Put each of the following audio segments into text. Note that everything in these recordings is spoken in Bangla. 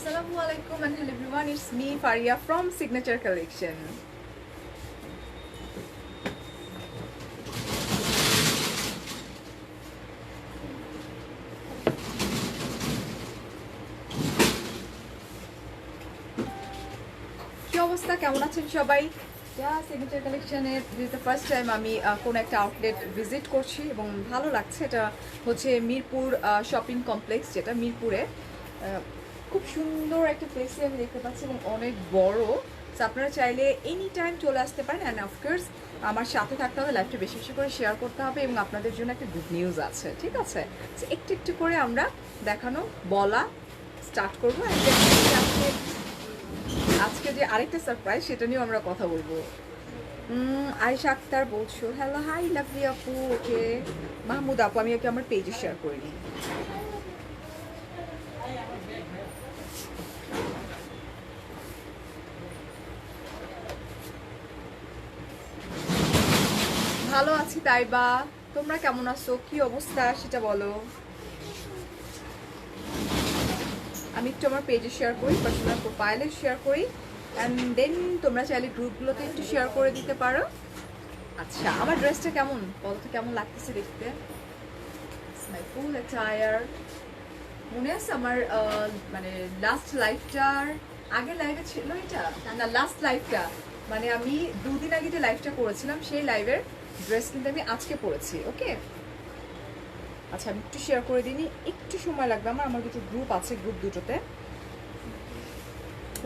Assalamualaikum and hello everyone, it's me Faria from Signature Collection. কি অবস্থা, কেমন আছেন সবাই? সিগনেচার কালেকশনের দিস দ্য ফার্স্ট টাইম আমি কোনো একটা আউটলেট ভিজিট করছি এবং ভালো লাগছে। এটা হচ্ছে মিরপুর শপিং কমপ্লেক্স, যেটা মিরপুরে খুব সুন্দর একটা প্লেসে আমি দেখতে পাচ্ছি এবং অনেক বড়। সো আপনারা চাইলে এনি টাইম চলে আসতে পারেন অ্যান্ড অফকোর্স আমার সাথে থাকতে হবে, লাইভটা বেশি বেশি করে শেয়ার করতে হবে এবং আপনাদের জন্য একটা গুড নিউজ আছে, ঠিক আছে? সো একটু একটু করে আমরা দেখানো বলা স্টার্ট করবো। আজকে যে আরেকটা সারপ্রাইজ সেটা নিয়েও আমরা কথা বলবো। আয়েশা আক্তার বলছো হ্যালো, হাই লাভলি আপু। ওকে মাহমুদ আপু, আমি ওকে আমার পেজে শেয়ার করিনি। ভালো আছি তাইবা, তোমরা কেমন আছো, কি অবস্থা সেটা বলো। আমি একটু আমার পেজে শেয়ার করি, পার্সোনাল প্রোফাইলে শেয়ার করি, অ্যান্ড দেন তোমরা চাইলে গ্রুপগুলোতে একটু শেয়ার করে দিতে পারো। আচ্ছা, আমার ড্রেসটা কেমন বলো তো, কেমন লাগতেছে দেখতে? মাই ফুল অ্যাটায়ার। মনে আছে আমার মানে লাস্ট লাইফটার আগের লাইভে ছিল এটা না, লাস্ট লাইভটা মানে আমি দুদিন আগে যে লাইভটা করেছিলাম সেই লাইভের ড্রেস কিন্তু আমি আজকে পরেছি। ওকে আচ্ছা, আমি একটু শেয়ার করে দিই, একটু সময় লাগবে আমার দুটো গ্রুপ আছে, গ্রুপ দুটোতে।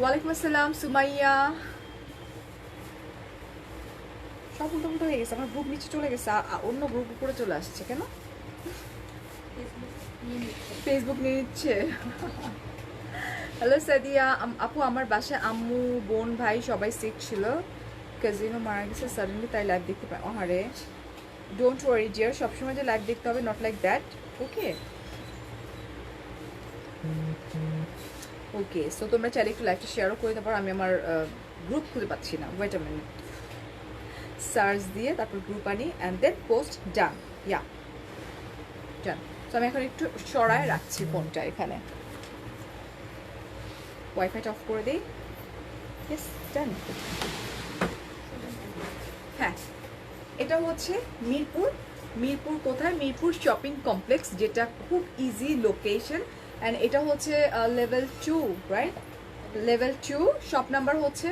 ওয়ালাইকুম আসসালাম সুমাইয়া। সব উল্টো উল্টো হয়ে গেছে, আমার গ্রুপ নিচে চলে গেছে, অন্য গ্রুপ উপরে চলে আসছে কেন? ফেসবুক নিয়ে নিচ্ছে। হ্যালো সাদিয়া আপু, আমার বাসায় আম্মু বোন ভাই সবাই সিক ছিল, কাজিনও মারা গেছে সাডেনলি, তাই লাইভ দেখতে পাই। আরে ডোন্ট ওয়ারি ডিয়ার, সবসময় যে লাইভ দেখতে হবে not like that. Okay okay, so তোমরা চাইলে একটু লাইভটা শেয়ারও করে দিতে পারো। আমি আমার গ্রুপ খুঁজে পাচ্ছি না, ওয়েট আ মিনিট, সার্চ দিয়ে তারপর গ্রুপ আনি অ্যান্ড দেন পোস্ট ডান। ইয়া ডান। তো আমি এখন একটু সরায় রাখছি ফোনটা এখানে, ওয়াইফাইটা অফ করে দিই। ইয়েস ডান। হ্যাঁ, এটা হচ্ছে মিরপুর। মিরপুর কোথায়? মিরপুর শপিং কমপ্লেক্স, যেটা খুব ইজি লোকেশন, অ্যান্ড এটা হচ্ছে level 2, right? Level 2, shop number হচ্ছে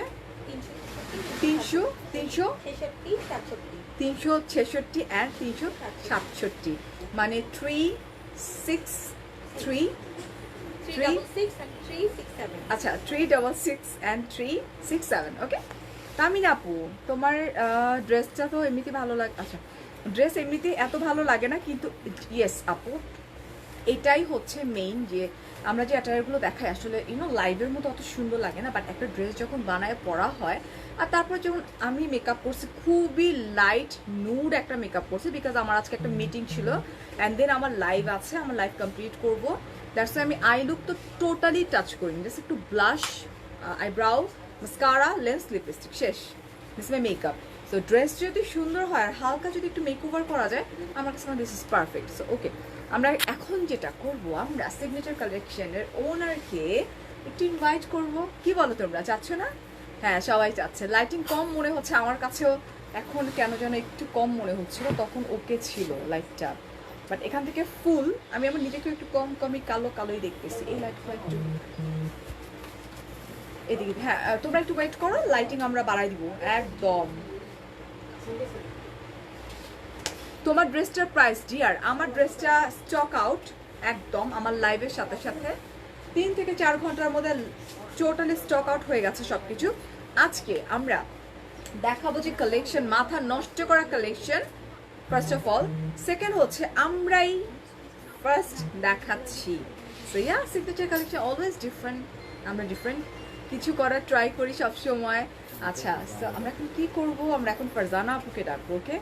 366 অ্যান্ড 367, মানে 363 আচ্ছা 366 অ্যান্ড 367। ওকে তামিন আপু, তোমার ড্রেসটা তো এমনিতে ভালো লাগে। আচ্ছা, ড্রেস এমনিতে এত ভালো লাগে না, কিন্তু ইয়েস আপু, এটাই হচ্ছে মেইন, যে আমরা যে অ্যাটায়ারগুলো দেখাই আসলে লাইভের মতো অত সুন্দর লাগে না, বাট একটা ড্রেস যখন বানায় পরা হয়, আর তারপর যখন আমি মেকআপ করছি খুবই লাইট নুড একটা মেকআপ করছি, বিকজ আমার আজকে একটা মিটিং ছিল অ্যান্ড দেন আমার লাইভ আছে, আমার লাইভ কমপ্লিট করবো। দ্যাটস আমি আই লুক তো টোটালি টাচ করিনি, জাস্ট একটু blush, eyebrow, mascara, lens, lipstick, শেষ। This my makeup. So dress যদি সুন্দর হয় আর হালকা যদি একটু মেকওভার করা যায়, আমার কাছে this is perfect. So okay, আমরা এখন যেটা করব, আমরা সিগনেচার কালেকশনের ওনারকে একটু ইনভাইট করব। কি বলো তোমরা, চাচ্ছ না? হ্যাঁ, সবাই চাচ্ছে। লাইটিং কম মনে হচ্ছে আমার কাছেও এখন, কেন যেন একটু কম মনে হচ্ছিল, তখন ওকে ছিল লাইটটা, বাট এখান থেকে ফুল আমি আমার নিজেকে একটু কমই কালো কালোই দেখতেছি। এই লাইটটা একটু এদিকে, হ্যাঁ তোমরা একটু ওয়েট করো, লাইটিং আমরা বাড়াই দিব একদম। তোমার ড্রেসটার প্রাইস ডিয়ার, আমার ড্রেসটা স্টক আউট একদম, আমার লাইভের সাথে সাথে 3 থেকে 4 ঘন্টার মধ্যে টোটালি স্টক আউট হয়ে গেছে সব কিছু। আজকে আমরা দেখাবো যে কালেকশন, মাথা নষ্ট করা collection first of all. Second হচ্ছে আমরাই ফার্স্ট দেখাচ্ছি। So yeah, signature collection always different, আমরা ডিফারেন্ট কিছু করার ট্রাই করি সবসময়। আচ্ছা, সো আমরা এখন কি করব, আমরা এখন ফারজানা আপুকে ডাকবো। ওকে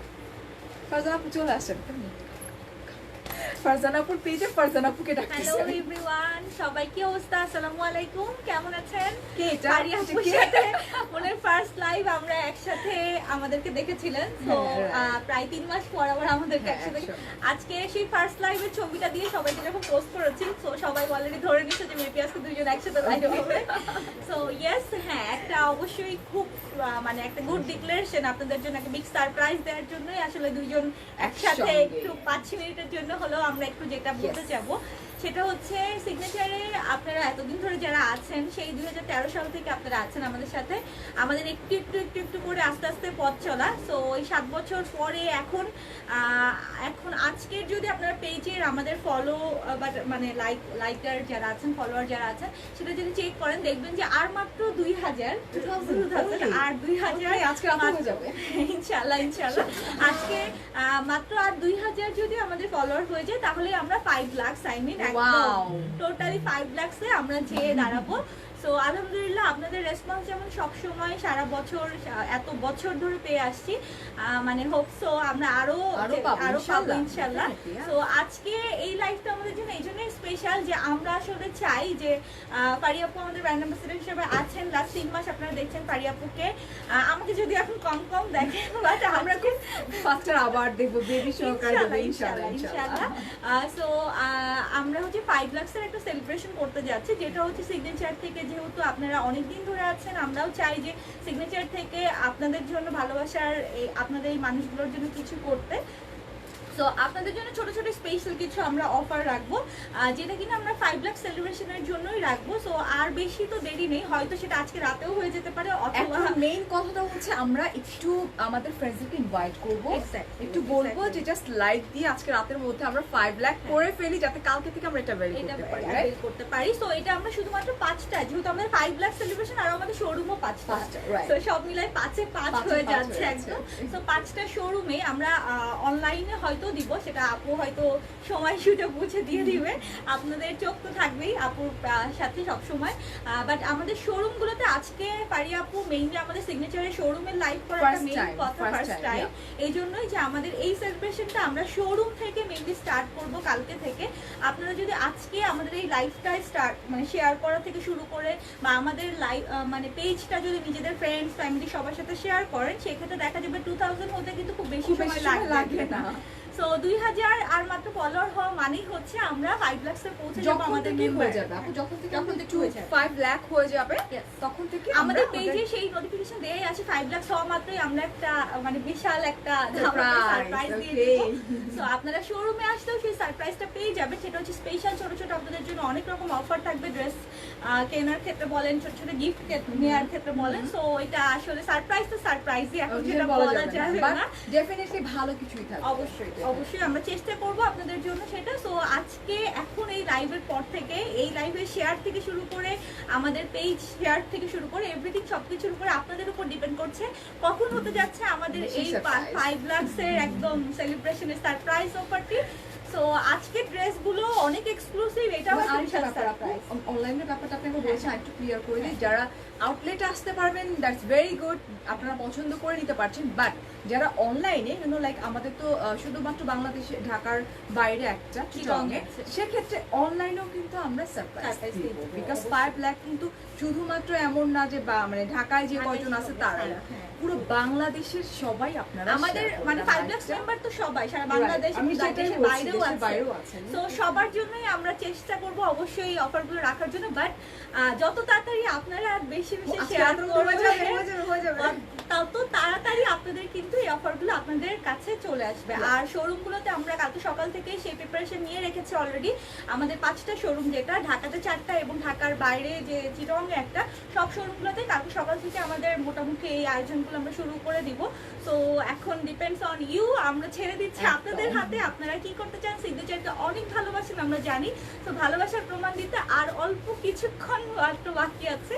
ফারজানা আপু চলে আসেন, ফারজানা আপুর পেজে ফারজানা আপুকে ডাকতেছি। হ্যালো এভরিওয়ান, সবাই কি অবস্থা? আসসালামু আলাইকুম, কেমন আছেন? কে এটা? ফারিয়া আপুর সাথে ওনার ফার্স্ট লাইভ আমরা একসাথে আমাদেরকে দেখেছিলেন, তো প্রায় 3 মাস পর আবার আমাদেরকে একসাথে আজকে সেই ফার্স্ট লাইভের ছবিটা দিয়ে সবাইকে যখন পোস্ট করেছি, তো সবাই অলরেডি ধরে নিচ্ছে যে মেবি আজকে দুইজন একসাথে লাইভ হবে। সো ইয়েস, হ্যাঁ, একটা অবশ্যই খুব মানে একটা গুড ডিক্লারেশন আপনাদের জন্য, একটা বিগ সারপ্রাইজ দেওয়ার জন্যই আসলে দুইজন একসাথে একটু 5 মিনিটের জন্য হলেও আমরা একটু যেটা বলতে যাবো সেটা হচ্ছে সিগনেচারে আপনারা এতদিন ধরে যারা আছেন, সেই 2013 সাল থেকে আপনারা আছেন আমাদের সাথে, আমাদের একটু একটু একটু একটু করে আস্তে আস্তে পথ চলা। সো ওই 7 বছর পরে এখন আজকের যদি আপনারা পেজের আমাদের ফলো মানে লাইকার যারা আছেন, ফলোয়ার যারা আছেন, সেটা যদি চেক করেন দেখবেন যে আর মাত্র 2000 আর 2000 আজকে রাত হয়ে যাবে ইনশাআল্লাহ ইনশাআল্লাহ। আজকে মাত্র আর 2000 যদি আমাদের ফলোয়ার হয়ে যায় তাহলে আমরা 5 লাখ, আই মিন টোটালি 5 লাখে আমরা যেয়ে দাঁড়াবো। সো আলহামদুলিল্লাহ, আপনাদের রেসপন্স যেমন সবসময় সারা বছর এত বছর ধরে পেয়ে আসছি, মানে হোপসো আমরা আরো পাবো ইনশাল্লাহ। তো আজকে এই লাইফটা আমাদের জন্য এই জন্যই স্পেশাল যে আমরা আসলে চাই যে ফারিয়া আপু আমাদের ব্র্যান্ড অ্যাম্বাসেডর হিসেবে আছেন লাস্ট 3 মাস। আপনারা দেখছেন ফারিয়া আপুকে, আমাকে যদি এখন কম কম দেখেন, বাট আমরা খুব ফাস্টার আবার দেখবো বেবি সহকারে ইনশাআল্লাহ ইনশাআল্লাহ। সো আমরা হচ্ছে 5 লাখের একটা সেলিব্রেশন করতে যাচ্ছি, যেটা হচ্ছে সিগনেচার থেকে। যেহেতু আপনারা অনেকদিন ধরে আছেন, আমরাও চাই যে সিগনেচার থেকে আপনাদের জন্য ভালোবাসার আপনাদের এই মানুষগুলোর জন্য কিছু করতে। তো আপনাদের জন্য ছোট ছোট স্পেশাল কিছু আমরা অফার রাখবো, যেটা কিনা আমরা 5 লাখ সেলিব্রেশনের জন্যই রাখবো। সো আর বেশি তো দেরি নেই, হয়তো সেটা আজকে রাতেও হয়ে যেতে পারে, অথবা মেইন কথাটা হচ্ছে আমরা একটু আমাদের ফ্রেন্ডসদেরকে ইনভাইট করব, একটু বলবো যে জাস্ট লাইভ দিয়ে আজকে রাতের মধ্যে আমরা 5 লাখ করে ফেলি, যাতে কালকে থেকে আমরা এটা বের করতে পারি। সো এটা আমরা শুধুমাত্র 5টা, যেহেতু আমাদের 5 লাখ সেলিব্রেশন আর আমাদের শোরুমও 5টা, তো সব মিলাই 5 এ 5 হয়ে যাচ্ছে একদম। সো 5টা শোরুমে আমরা অনলাইনে হয়তো দিব, সেটা আপু হয়তো সময় সুযোগ বুঝে দিয়ে দিবে, আপনাদের চোখ তো থাকবেই আপুর সাথে সব সময়। বাট আমাদের শোরুমগুলোতে আজকে ফারিয়া আপু মেইনলি আমাদের সিগনেচারের শোরুমের লাইভ করাটা মেইন কথা, ফার্স্ট টাইম। এই জন্যই যে আমাদের এই সেলিব্রেশনটা আমরা শোরুম থেকে মেইনলি স্টার্ট করব কালকে থেকে। আপনারা যদি আজকে আমাদের এই লাইভটা মানে শেয়ার করা থেকে শুরু করে বা আমাদের লাইভ মানে পেজটা যদি নিজেদের ফ্রেন্ডস ফ্যামিলি সবার সাথে শেয়ার করেন, সেক্ষেত্রে দেখা যাবে 2000 হতে কিন্তু খুব বেশি সময় লাগবে না। সো 2000 আর মাত্র ফলোয়ার হওয়া মানেই হচ্ছে আমরা 5 লাখ এ পৌঁছে যাব। আমাদের হয়ে যাবে আপু, যখন থেকে 5 লাখ হয়ে যাবে তখন থেকে আমাদের পেজে সেই নোটিফিকেশন দেয়াই আছে 5 লাখ হওয়া মাত্রই আমরা একটা মানে বিশাল একটা সারপ্রাইজ দিয়ে দেব। সো আপনারা শোরুমে আসলেও সেই সারপ্রাইজটা পেয়ে যাবেন। সেটা হচ্ছে স্পেশাল ছোট ছোট আপনাদের জন্য অনেক রকম অফার থাকবে, ড্রেস কেনার ক্ষেত্রে বলেন, ছোট ছোট গিফট নেওয়ার ক্ষেত্রে বলেন। সো এটা আসলে সারপ্রাইজ তো সারপ্রাইজই, এখন যেটা বলা যাবে না, ডেফিনেটলি ভালো কিছুই থাকবে। অবশ্যই আমরা চেষ্টা করবো আপনাদের জন্য সেটা। সো আজকে এখন এই লাইভের পর থেকে, এই লাইভের শেয়ার থেকে শুরু করে আমাদের পেজ শেয়ার থেকে শুরু করে এভরিথিং সবকিছুর উপরে আপনাদের উপর ডিপেন্ড করছে কখন হতে যাচ্ছে আমাদের এই 5 লাখের একদম সেলিব্রেশনের সারপ্রাইজ অফারটি। সো আজকের ড্রেসগুলো অনেক এক্সক্লুসিভ, এটাও অনলাইনের ব্যাপারটা আপনাকে বলছি একটু ক্লিয়ার করে দিই। যারা আউটলেটে আসতে পারবেন দ্যাটস ভেরি গুড, আপনারা পছন্দ করে নিতে পারছেন। বাট যারা অনলাইনে লাইক আমাদের তো শুধুমাত্র বাংলাদেশে, ঢাকার বাইরে একটা চিটংয়ে, সেক্ষেত্রে অনলাইনেও কিন্তু আমরা সারপ্রাইজ দিব। বিকজ 5 লাখ কিন্তু শুধুমাত্র এমন না যে মানে ঢাকায় যে কয়জন আছে তারা, পুরো বাংলাদেশের সবাই আপনারা আমাদের মানে 5 লাখ মেম্বার তো সবাই সারা বাংলাদেশ এবং দেশের বাইরেও আছে। তো সবার জন্যই আমরা চেষ্টা করব অবশ্যই অফারগুলো রাখার জন্য। বাট যত তাড়াতাড়ি আপনারা বেশি বেশি শেয়ার করবেন তত তাড়াতাড়ি আপনাদের কিন্তু এই অফারগুলো আপনাদের কাছে চলে আসবে। আর শোরুমগুলোতে আমরা কালকে সকাল থেকে সেই প্রিপারেশন নিয়ে রেখেছি অলরেডি। আমাদের 5টা শোরুম, যেটা ঢাকাতে 4টা এবং ঢাকার বাইরে যে চিটংয়ে একটা, সব শোরুমগুলোতে কালকে সকাল থেকে আমাদের মোটামুটি এই আয়োজনগুলো আমরা শুরু করে দিব। সো এখন ডিপেন্ডস অন ইউ, আমরা ছেড়ে দিচ্ছি আপনাদের হাতে, আপনারা কি করতে চান। সিগনেচারকে অনেক ভালোবাসেন আমরা জানি, তো ভালোবাসার প্রমাণ দিতে আর অল্প কিছুক্ষণ মাত্র বাকি আছে।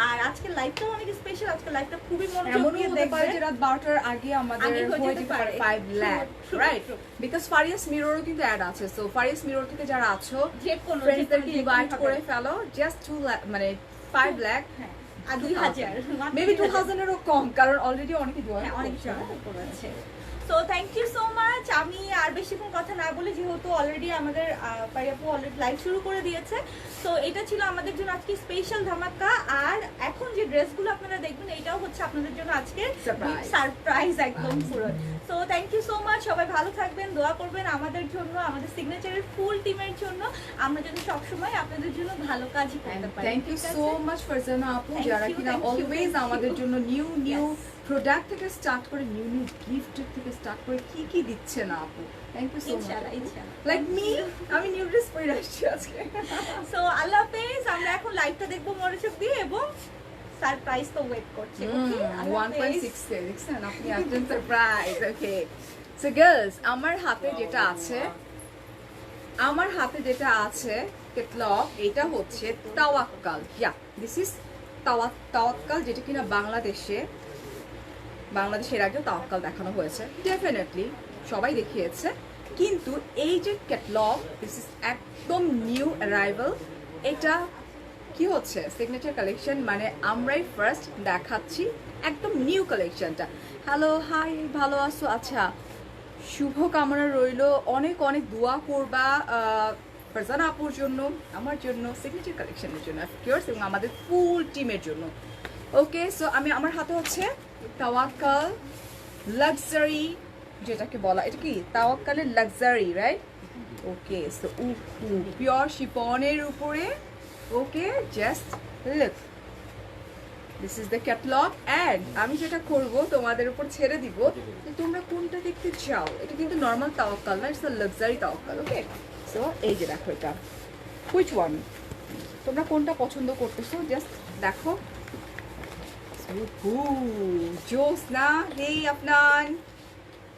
আর আজকের লাইভটাও অনেক স্পেশাল, আজকের লাইভটা খুবই মনোযোগ দিয়ে দেখবেন। রাত 12টার আগে আমাদের হয়ে যেতে পারে 5 লাখ, রাইট? বিকজ ফারিয়াস মিররও কিন্তু অ্যাড আছে। সো ফারিয়াস মিরর থেকে যারা আছো, যে কোনো ফ্রেন্ডসদেরকে ইনভাইট করে ফেলো, জাস্ট 2 লাখ মানে 5 লাখ, আর 2000 মেবি 2000 এরও কম, কারণ অলরেডি অনেকে জয়েন করেছে। So thank you so much. আমি আর বেশিক্ষণ কথা না বলে, যেহেতু অলরেডি আমাদের পারিয়াপু অলরেডি লাইভ শুরু করে দিয়েছে, তো এটা ছিল আমাদের জন্য আজকে স্পেশাল ধামাকা। আর এখন যে ড্রেসগুলো আপনারা দেখবেন, এটাও হচ্ছে আপনাদের জন্য আজকে সারপ্রাইজ একদম পুরো। So thank you so much, সবাই ভালো থাকবেন, দোয়া করবেন আমাদের জন্য, আমাদের সিগনেচারের ফুল টিমের জন্য, আমরা যদি সবসময় আপনাদের জন্য ভালো কাজই করতে পারি। Thank you so much Farzana আপু, যারা কিনা অলওয়েজ আমাদের জন্য নিউ প্রোডাক্ট থেকে স্টার্ট করে নিউ গিফট থেকে স্টার্ট করে কি কি দিচ্ছে না আপু। Thank you so much. Like me, আমি নিউ ড্রেস পরে আসছি আজকে। সো আল্লাহ হাফেজ। আমরা এখন লাইভটা দেখবো মনোযোগ দিয়ে, এবং সারপ্রাইজ তো ওয়েট করছে। 1.6K দেখছেন আপনি, একজন সারপ্রাইজ। ওকে সো গার্লস, আমার হাতে যেটা আছে কেটলগ, এটা হচ্ছে তাওয়াক্কাল। ইয়া, দিস ইজ তাওয়াক্কাল, যেটা কিনা বাংলাদেশের আগেও তাওয়াক্কাল দেখানো হয়েছে, ডেফিনেটলি সবাই দেখিয়েছে। কিন্তু এই যে ক্যাটলগ, দিস ইজ একদম নিউ অ্যারাইভাল। এটা কি হচ্ছে সিগনেচার কালেকশন, মানে আমরাই ফার্স্ট দেখাচ্ছি একদম নিউ কালেকশনটা। হ্যালো, হাই, ভালো আছো? আচ্ছা, শুভ কামনা রইল, অনেক অনেক দোয়া করবা ফারজানা আপুর জন্য, আমার জন্য, সিগনেচার কালেকশনের জন্য অফকোর্স, এবং আমাদের ফুল টিমের জন্য। ওকে, সো আমার হাতে হচ্ছে তাওয়াক্কাল লাক্সারি, যেটাকে বলা, এটা কি তাওয়াক্কালের luxury, right? Okay, so pure শিফনের উপরে। Okay, just look, this is the catalogue. And আমি যেটা করব, তোমাদের উপর ছেড়ে দিব যে তোমরা কোনটা দেখতে চাও। এটা কিন্তু নর্মাল তাওয়াক্কাল না, ইটস লাক্সারি তাওয়াক্কাল। ওকে, সো এই যে দেখো, এটা হুইচ ওয়ান, তোমরা কোনটা পছন্দ করতেছো জাস্ট দেখো। জোস না, হেই আপনার,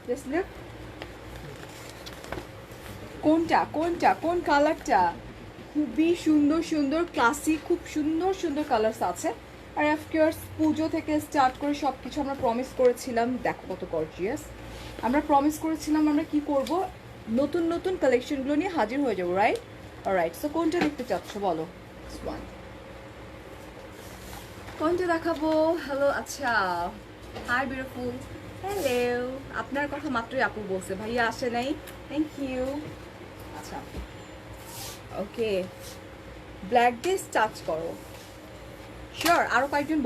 জাস্ট লুক, কোন কালারটা? খুবই সুন্দর ক্লাসিক, খুব সুন্দর কালারস আছে। আর অফকোর্স পুজো থেকে স্টার্ট করে সব কিছু আমরা প্রমিস করেছিলাম, দেখো কত গর্জিয়াস। আমরা প্রমিস করেছিলাম আমরা কি করব, নতুন কালেকশনগুলো নিয়ে হাজির হয়ে যাবো, রাইট? অলরাইট, সো কোনটা দেখতে চাচ্ছ বলো? কোনটা দেখাবো? হ্যালো, আচ্ছা, হাই বিউটিফুল, হ্যালো। আপনার কথা মাত্রই আপু বলছে, ভাইয়া আসে নাই, থ্যাংক ইউ। আচ্ছা, ওকে, ব্ল্যাক দিয়ে স্টার্ট করো। শিওর, আরো কয়েকজন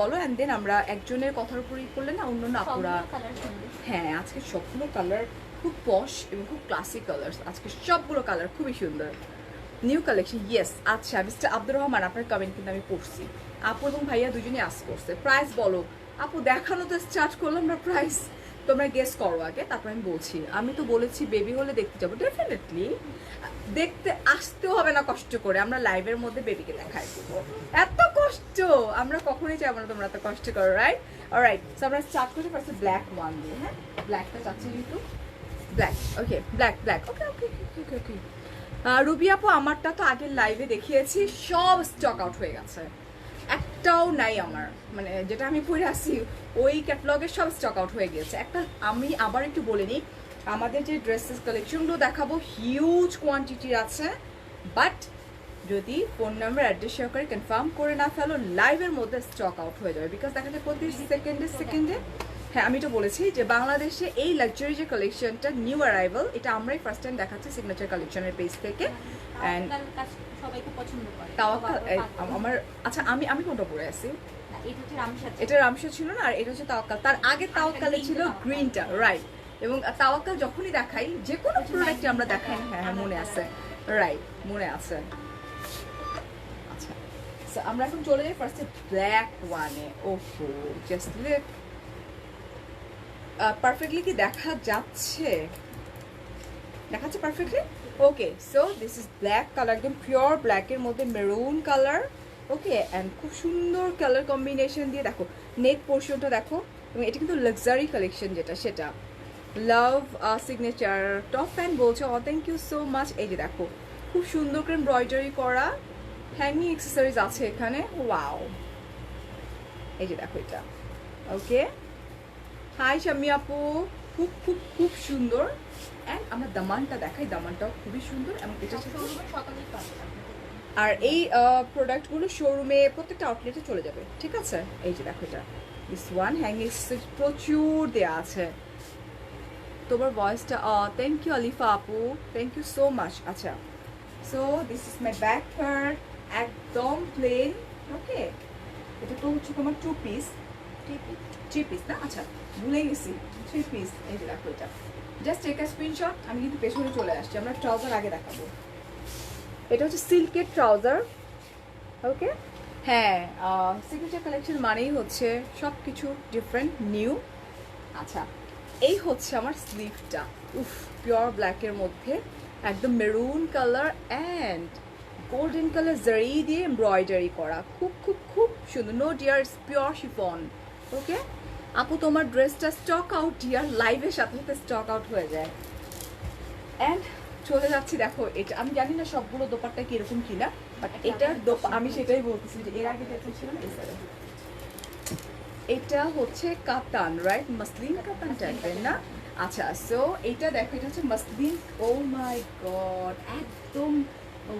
বলো, অ্যান্ড দেন আমরা একজনের কথার উপরই করলে না অন্য আপুরা। হ্যাঁ, আজকে সবগুলো কালার খুব পশ এবং খুব ক্লাসিক কালার, আজকে সবগুলো কালার খুবই সুন্দর, নিউ কালেকশন। ইয়েস, আচ্ছা, মিস্টার আব্দুর রহমান, আপনার কমেন্ট কিন্তু আমি পড়ছি। আপু এবং ভাইয়া দুজনেই আস করছে। প্রাইস বলো আপু, দেখানো তো স্টার্ট করলাম না, প্রাইস তোমরা গেস করো আগে, তারপর আমি বলছি। আমি তো বলেছি বেবি হলে দেখতে যাবো, ডেফিনেটলি দেখতে আসতেও হবে না কষ্ট করে, আমরা লাইভের মধ্যে বেবিকে দেখাই দেবো। এত কষ্ট আমরা কখনোই চাইবো না তোমরা এত কষ্ট করো, রাইট? অলরাইট, সো আমরা স্টার্ট করতে পারছি ব্ল্যাক ওয়ান দিয়ে। হ্যাঁ, ব্ল্যাকটা চাচ্ছি যেহেতু, ব্ল্যাক। ওকে, ব্ল্যাক। ওকে। রুবি আপু, আমারটা তো আগের লাইভে দেখিয়েছি, সব স্টক আউট হয়ে গেছে, একটাও নাই আমার, মানে যেটা আমি পরে আসি ওই ক্যাটলগের সব স্টক আউট হয়ে গেছে। একটা আমি আবার একটু বলে নিই, আমাদের যে ড্রেসেস কালেকশনগুলো দেখাবো হিউজ কোয়ান্টিটির আছে, বাট যদি ফোন নাম্বার অ্যাড্রেস সহকারে কনফার্ম করে না ফেলো, লাইভের মধ্যে স্টক আউট হয়ে যাবে, বিকজ দেখা যায় প্রতি সেকেন্ডে। হ্যাঁ, আমি তো বলেছি যে বাংলাদেশে এই লাক্সারি যে কালেকশনটা নিউ অ্যারাইভাল, এটা আমরাই ফার্স্ট টাইম দেখাচ্ছি সিগনেচার কালেকশনের পেজ থেকে। অ্যান্ড সবাই খুব পছন্দ করে তাওয়াক্কাল আমার, আচ্ছা, আমি কোনটা পরে আছি? এটা রামসা ছিল না, আর এটা হচ্ছে তাওয়াক্কাল। তার আগে তাওয়াক্কালে ছিল গ্রিনটা, রাইট? এবং তাওয়াক্কাল যখনই দেখাই, যে কোনো প্রোডাক্টে আমরা দেখাই, হ্যাঁ মনে আছে, রাইট, মনে আছে। আচ্ছা, আমরা এখন চলে যাই ফার্স্টে ব্ল্যাক ওয়ানে। ওহো, জাস্ট লুক, পারফেক্টলি কি দেখাচ্ছে perfectly? Okay, so this is black colour, একদম পিওর ব্ল্যাকের মধ্যে মেরুন কালার। ওকে, অ্যান্ড খুব সুন্দর কালার কম্বিনেশন দিয়ে দেখো, নেক পোর্শনটা দেখো, এবং এটা কিন্তু লাক্সারি কালেকশন যেটা, সেটা লাভ সিগনেচার টপ প্যান্ট বলছো। Thank you so much. এই যে দেখো, খুব সুন্দর করে এমব্রয়ডারি করা হ্যাঙ্গিং অ্যাক্সেসরিজ আছে এখানে, ওয়াও। এই যে দেখো এটা, ওকে, হাই শাম্মী আপু, খুব সুন্দর। অ্যান্ড আমরা দামানটা দেখাই, দামানটাও খুবই সুন্দর, এবং এটা আর এই প্রোডাক্টগুলো শোরুমে প্রত্যেকটা আউটলেটে চলে যাবে, ঠিক আছে? এই যে দেখো, এটা দিস ওয়ান হ্যাঙ্গিং প্রচুর দেয়া আছে, তোমার ভয়েসটা থ্যাংক ইউ আলিফা আপু, থ্যাংক ইউ সো মাচ। আচ্ছা, so this is my back part, একদম প্লেন। ওকে, এটা তো হচ্ছে তোমার 2 পিস, 3 পিস না? আচ্ছা, ভুলে গেছি, 3 পিস। এই যে দেখো, এটা জাস্ট টেক আ স্ক্রিনশট। আমি কিন্তু পেছনে চলে আসছি, আমরা ট্রাউজার আগে দেখাবো। এটা হচ্ছে সিল্কের ট্রাউজার। ওকে, হ্যাঁ, সিগনেচার কালেকশন মানেই হচ্ছে সব কিছু ডিফারেন্ট, নিউ। আচ্ছা, এই হচ্ছে আমার স্লিভটা। উফ, পিওর ব্ল্যাকের মধ্যে একদম maroon colour and golden colour জারি দিয়ে এমব্রয়ডারি করা, খুব খুব খুব সুন্দর। No dear, it's pure chiffon. Okay আপু, তোমার ড্রেসটা স্টক আউট ডিয়ার, লাইভের সাথে সাথে স্টক আউট হয়ে যায়। অ্যান্ড চলে যাচ্ছি, দেখো এটা আমি জানি না সবগুলো দোপাট্টা কিরকম কিনা, বাট এটার আমি সেটাই বলতেছি যে এর আগে দেখেছিলাম এটা হচ্ছে কাতান, রাইট? মাসলিন কাতান টাইপের না? আচ্ছা, সো এটা দেখো, এটা হচ্ছে মাসলিন। ও মাই গড, একদম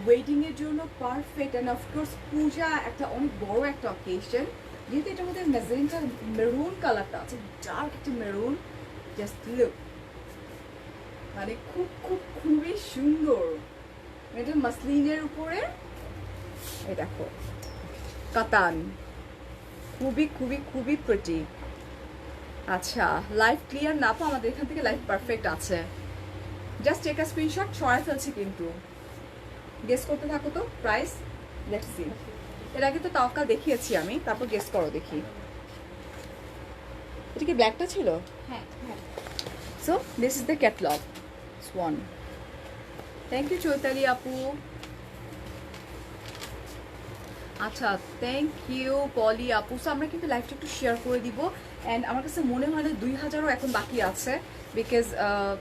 ওয়েডিং এর জন্য পারফেক্ট। অ্যান্ড অফকোর্স পূজা একটা অনেক বড় একটা অকেশন, যেহেতু এটার মধ্যে মেজেন্টা মেরুন কালারটা আছে, ডার্ক একটা মেরুন। জাস্ট লুক, মানে খুব খুব খুবই সুন্দর। এটা মাসলিনের উপরে, এই দেখো কাতান, খুবই খুবই খুবই প্রিটি। আচ্ছা, লাইভ ক্লিয়ার না পা, আমাদের এখান থেকে লাইভ পারফেক্ট আছে। জাস্ট টেক আ স্ক্রিনশট, ছড়াই ফেলছি কিন্তু। গেস করতে থাকো তো প্রাইস। লেটস সি, এর আগে তো তাওয়াক্কাল দেখিয়েছি আমি, তারপর গেস করো দেখি। এটা কি ব্ল্যাকটা ছিল? হ্যাঁ। So this is the catalogue one. Thank you Chaitali আপু। আচ্ছা, থ্যাংক ইউ পলি আপু। সো আমরা কিন্তু লাইভটা একটু শেয়ার করে দিব। অ্যান্ড আমার কাছে মনে হয় না 2000ও এখন বাকি আছে, বিকজ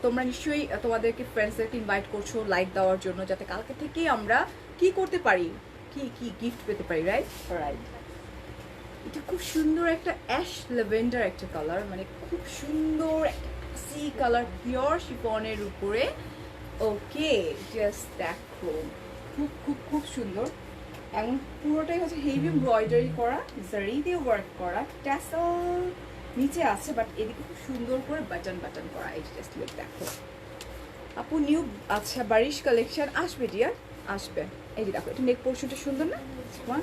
তোমরা নিশ্চয়ই তোমাদেরকে ফ্রেন্ডসদেরকে ইনভাইট করছো লাইক দেওয়ার জন্য, যাতে কালকে থেকেই আমরা কি করতে পারি, কি কি গিফট পেতে পারি, রাইট? রাইট। এটা খুব সুন্দর একটা অ্যাশ ল্যাভেন্ডার একটা কালার, মানে খুব সুন্দর একটা সি কালার, পিওর শিফনের উপরে। ওকে, জাস্ট দেখো, খুব খুব খুব সুন্দর। এবং পুরোটাই হচ্ছে হেভি এমব্রয়ডারি করা, জারি দিয়ে ওয়ার্ক করা, ট্যাসেল নিচে আছে, বাট এদিকে খুব সুন্দর করে বাটন বাটন করা। এই জাস্ট লুক, দেখো আপু নিউ। আচ্ছা, বারিশ কালেকশন আসবে ডিয়ার, আসবে। এই যে দেখো, এটা নেক পোর্শনটা সুন্দর না? One,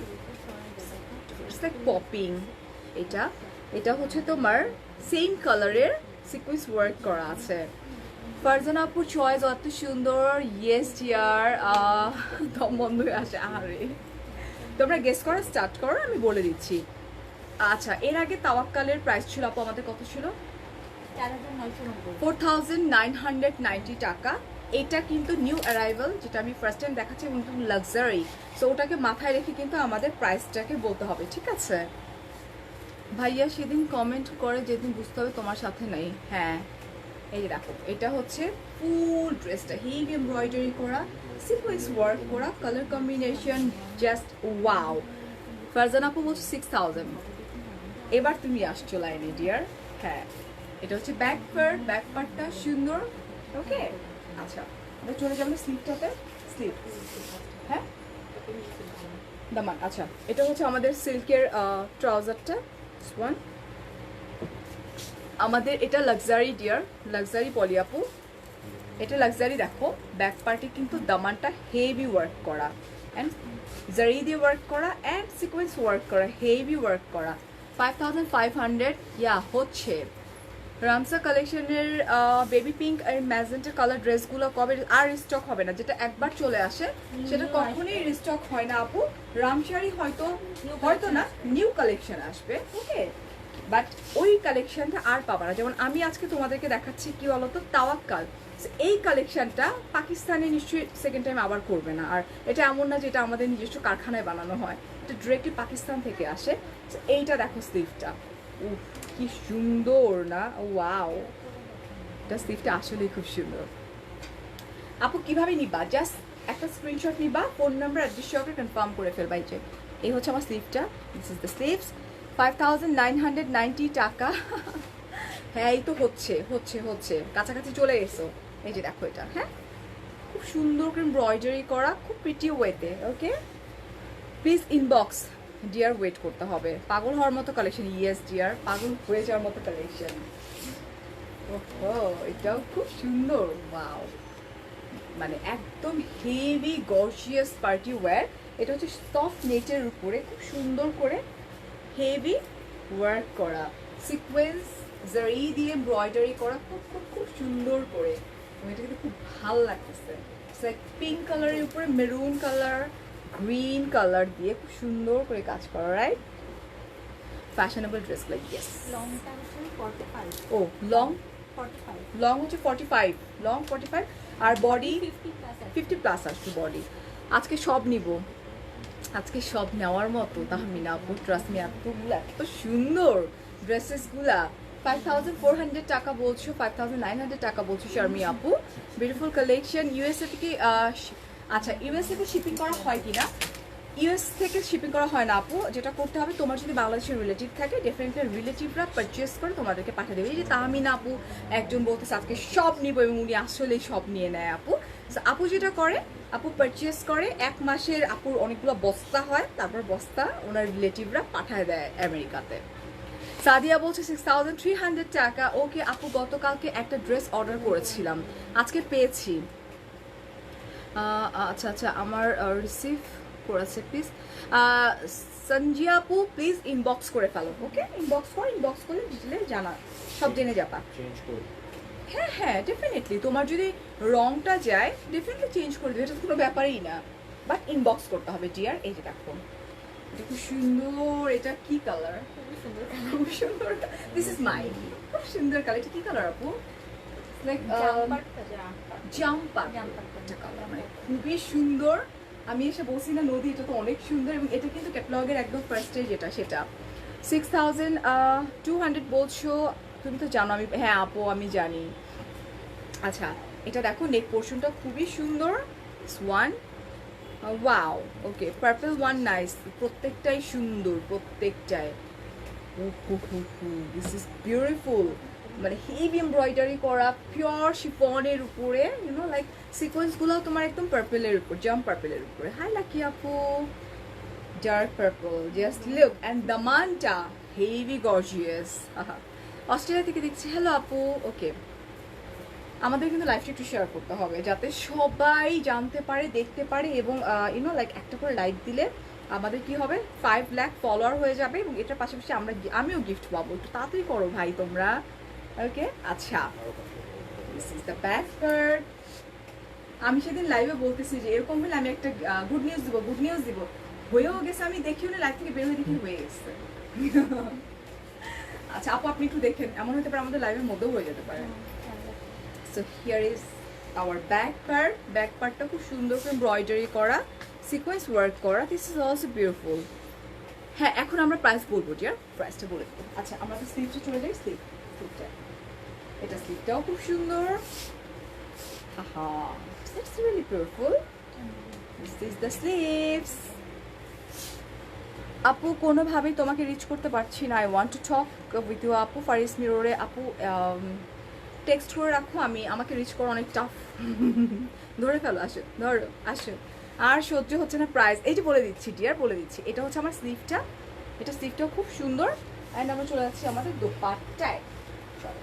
it's like popping. এটা হচ্ছে তোমার সেম কালারের সিকুয়েন্স ওয়ার্ক করা আছে। ফারজানা আপুর চয়েস অত সুন্দর। ইয়েস ডিয়ার, দম বন্ধ হয়ে আসে। আরে তোমরা গেস করা স্টার্ট করো, আমি বলে দিচ্ছি। আচ্ছা, এর আগে তাওয়াক্কালের প্রাইস ছিল আপু, আমাদের কত ছিল? 4990 টাকা। এটা কিন্তু নিউ অ্যারাইভাল, যেটা আমি ফার্স্ট টাইম দেখাচ্ছি, কিন্তু লাক্সারি। সো ওটাকে মাথায় রেখে কিন্তু আমাদের প্রাইসটাকে বলতে হবে, ঠিক আছে? ভাইয়া সেদিন কমেন্ট করে যেদিন বুঝতে হবে তোমার সাথে নেই। হ্যাঁ, এই যে দেখো, এটা হচ্ছে ফুল ড্রেসটা হেভি এমব্রয়ডারি করা, সিকোয়েন্স ওয়ার্ক করা, colour combination just wow. Farzana আপু বলছে 6000। এবার তুমি আসছো লাইনে ডিয়ার। হ্যাঁ, এটা হচ্ছে ব্যাক পার্টটা সুন্দর। ওকে, আচ্ছা, আমরা চলে যাবো স্লিভটাতে। স্লিভ, হ্যাঁ, দামান। আচ্ছা, এটা হচ্ছে আমাদের সিল্কের ট্রাউজারটা। ওয়ান, আমাদের এটা লাক্সারি ডিয়ার, লাক্সারি পলি আপু, এটা লাক্সারি। দেখো ব্যাক পার্টে কিন্তু দামানটা হেভি ওয়ার্ক করা, অ্যান্ড জারি দিয়ে ওয়ার্ক করা, অ্যান্ড সিকোয়েন্স ওয়ার্ক করা, হেভি ওয়ার্ক করা। 5500 ইয়া হচ্ছে। রামসা কালেকশনের বেবি পিঙ্ক আর ম্যাজেন্টা কালার ড্রেসগুলো কবে আর রিস্টক হবে না? যেটা একবার চলে আসে সেটা কখনোই রিস্টক হয় না আপু। রামশাড়ি হয়তো না, নিউ কালেকশন আসবে। ওকে, বাট ওই কালেকশনটা আর পাবা না। যেমন আমি আজকে তোমাদেরকে দেখাচ্ছি কি বলতো, তাওয়াক্কাল। এই কালেকশনটা পাকিস্তানে নিশ্চয়ই সেকেন্ড টাইম আবার করবে না। আর এটা এমন না যে এটা আমাদের নিজস্ব কারখানায় বানানো হয়, এটা ডিরেক্টলি পাকিস্তান থেকে আসে। এইটা দেখো স্লিভটা, উফ কি সুন্দর না? ওয়াও, এটা স্লিভটা আসলেই খুব সুন্দর। আপু কিভাবে নিবা? জাস্ট একটা স্ক্রিনশট নিবা, ফোন নাম্বার অ্যাড্রেস সহকারে কনফার্ম করে ফেলবা। এই হচ্ছে আমার স্লিভটা, দিস ইজ দ্য স্লিভস। 5990 টাকা। হ্যাঁ, এই তো হচ্ছে কাছাকাছি চলে এসো। এই যে দেখো এটা, হ্যাঁ, খুব সুন্দর করে এমব্রয়ডারি করা, খুব প্রিটি ওয়েতে। ওকে, প্লিজ ইনবক্স ডিয়ার, ওয়েট করতে হবে। পাগল হওয়ার মতো কালেকশন। ইয়েস ডিয়ার, পাগল হয়ে যাওয়ার মতো কালেকশন। ওহো, এটাও খুব সুন্দর, ওয়াও। মানে একদম হেভি গর্জিয়াস পার্টি ওয়্যার। এটা হচ্ছে সফট নেটের উপরে খুব সুন্দর করে হেভি ওয়ার্ক করা, সিকোয়েন্স জারি দিয়ে এমব্রয়ডারি করা, খুব খুব খুব সুন্দর করে। এবং এটা কিন্তু খুব ভালো লাগতেছে। লাইক পিঙ্ক কালারের উপরে মেরুন কালার, গ্রিন কালার দিয়ে খুব সুন্দর করে কাজ করা, right? Fashionable dress, like yes. লংটা হচ্ছে 45 ও লং, 45 লং হচ্ছে 45, লং 45 আর বডি 50 প্লাস 50 প্লাস আসছে বডি। আজকে সব নিব, আজকে সব নেওয়ার মতো তাহমিনা আপু, ট্রাস্ট মি। এতগুলো এত সুন্দর ড্রেসেসগুলা। 5400 টাকা বলছো, 5900 টাকা বলছো শারমি আপু। Beautiful collection. ইউএসএ থেকে আচ্ছা, ইউএসএ তে শিপিং করা হয় কিনা? ইউএস থেকে শিপিং করা হয় না আপু। যেটা করতে হবে, তোমার যদি বাংলাদেশের রিলেটিভ থাকে, ডেফিনেটলি রিলেটিভরা পারচেস করে তোমাদেরকে পাঠিয়ে দেবে। এই যে তাহমিনা আপু একজন বলতেছে আজকে সব নিব, এবং উনি আসলেই সব নিয়ে নেয় আপু। আপু যেটা করে, আপু পারচেস করে, 1 মাসের আপুর অনেকগুলো বস্তা হয়, তারপর বস্তা ওনার রিলেটিভরা পাঠায় দেয় আমেরিকাতে। সাদিয়া বলছে 6300 টাকা। ওকে আপু, গতকালকে একটা ড্রেস অর্ডার করেছিলাম, আজকে পেয়েছি। আচ্ছা আচ্ছা, আমার রিসিভ করেছে, প্লিজ সঞ্জিয়া আপু প্লিজ ইনবক্স করে ফেলো। ওকে, ইনবক্স করলে ডিটেলে জানা, সব জেনে যাবা। হ্যাঁ হ্যাঁ, ডেফিনেটলি তোমার যদি রংটা যায় ডেফিনেটলি চেঞ্জ করে দেবে, এটা কোনো ব্যাপারই না, বাট ইনবক্স করতে হবে ডিয়ার। এই যে দেখো, এটা খুব সুন্দর। এটা কি কালার? খুব সুন্দর। দিস ইজ মাই, খুব সুন্দর কালার। এটা কি কালার আপু? লাইক জাম্পার কালার, মানে খুবই সুন্দর। আমি এসে বলছি না নদী, এটা তো অনেক সুন্দর। এবং এটা কিন্তু ক্যাটালগের একদম ফার্স্টে যেটা, সেটা 6200 বলছো। তুমি তো জানো আমি, হ্যাঁ আপু আমি জানি। আচ্ছা, এটা দেখো নেক পোর্শনটা খুবই সুন্দর। ওয়ান ওয়াও, ওকে পার্পল ওয়ান নাইস। প্রত্যেকটাই সুন্দর, প্রত্যেকটাই। This is beautiful. মানে হেভি এমব্রয়ডারি করা, পিওর শিফনের উপরে, ইউনো লাইক সিকোয়েন্সগুলো তোমার একদম পার্পলের উপর, জাম পার্পলের উপরে। হাই লাকি আপু, dark purple, just look. And দামানটা হেভি গর্জিয়াস। অস্ট্রেলিয়া থেকে দেখছি, হ্যালো আপু। ওকে, আমাদের কিন্তু লাইভটা একটু শেয়ার করতে হবে যাতে সবাই জানতে পারে, দেখতে পারে। এবং ইউনো লাইক একটা করে লাইক দিলে আমাদের কি হবে, 5 লাখ ফলোয়ার হয়ে যাবে। এবং এটার পাশাপাশি আমিও গিফট পাবো। একটু তাড়াতাড়ি করো ভাই তোমরা। ওকে, আচ্ছা, this is the back part. আমি সেদিন লাইভে বলতেছি যে এরকম হলে আমি একটা গুড নিউজ দিব, হয়েও গেছে। আমি দেখিও না, লাইভ থেকে বের হয়ে দেখি হয়ে গেছে। আচ্ছা আপু, আপনি একটু দেখেন, এমন হতে পারে আমাদের লাইভের মধ্যেও হয়ে যেতে পারে। So here is our back part. Back পার্টটা খুব সুন্দর করে এমব্রয়ডারি করা, সিকোয়েন্স ওয়ার্ক করা। This is also beautiful. হ্যাঁ, এখন আমরা প্রাইস বলবো, ডিয়ার, প্রাইসটা বলে দেবো। আচ্ছা, আমরা তো স্লিভটা চলে যাই। স্লিভটা, এটা স্লিভটাও খুব সুন্দর। হাহা, it's really beautiful. This is the sleeves. আপু কোনোভাবেই তোমাকে রিচ করতে পারছি না। I want to talk with you আপু। ফারিস মিররে আপু টেক্সট করে রাখো, আমাকে রিচ করো অনেক টাফ। ধরে ফেলো, আসো ধরো, আসো। আর সহ্য হচ্ছে না প্রাইস। এই যে বলে দিচ্ছি ডিয়ার, বলে দিচ্ছি, এটা হচ্ছে আমার স্লিভটা। এটা স্লিভটাও খুব সুন্দর। অ্যান্ড আমরা চলে যাচ্ছি আমাদের দোপাট্টায়। চলো,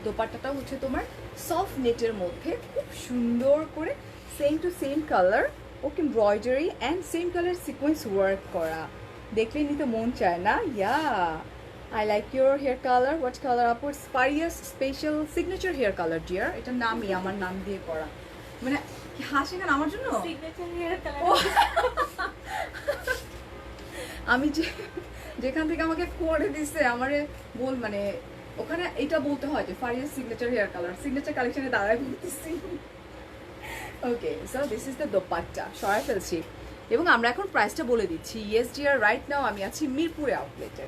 দোপাট্টাটাও হচ্ছে তোমার সফট নেটের মধ্যে খুব সুন্দর করে same to same colour, okay embroidery and same colour sequence work করা। দেখলেই নিতে মন চায় না? ইয়া, I like your hair color. What color আপু? Sparius special signature hair color dear. এটা নামই আমার নাম দিয়ে করা। মানে হাসি কেন আমার জন্য? Signature hair colour. আমি যেখান থেকে আমাকে করে দিছে আমারে বল, মানে ওখানে এটা বলতে হয় যে ফারিয়াস সিগনেচার হেয়ার কালার, সিগনেচার কালেকশনে দাঁড়ায় বলতেছি। Okay, so this is the dupatta. সরাই ফেলছি এবং আমরা এখন প্রাইসটা বলে দিচ্ছি। ইয়েস ডিয়ার, রাইট নাও আমি আছি মিরপুরে আউটলেটে।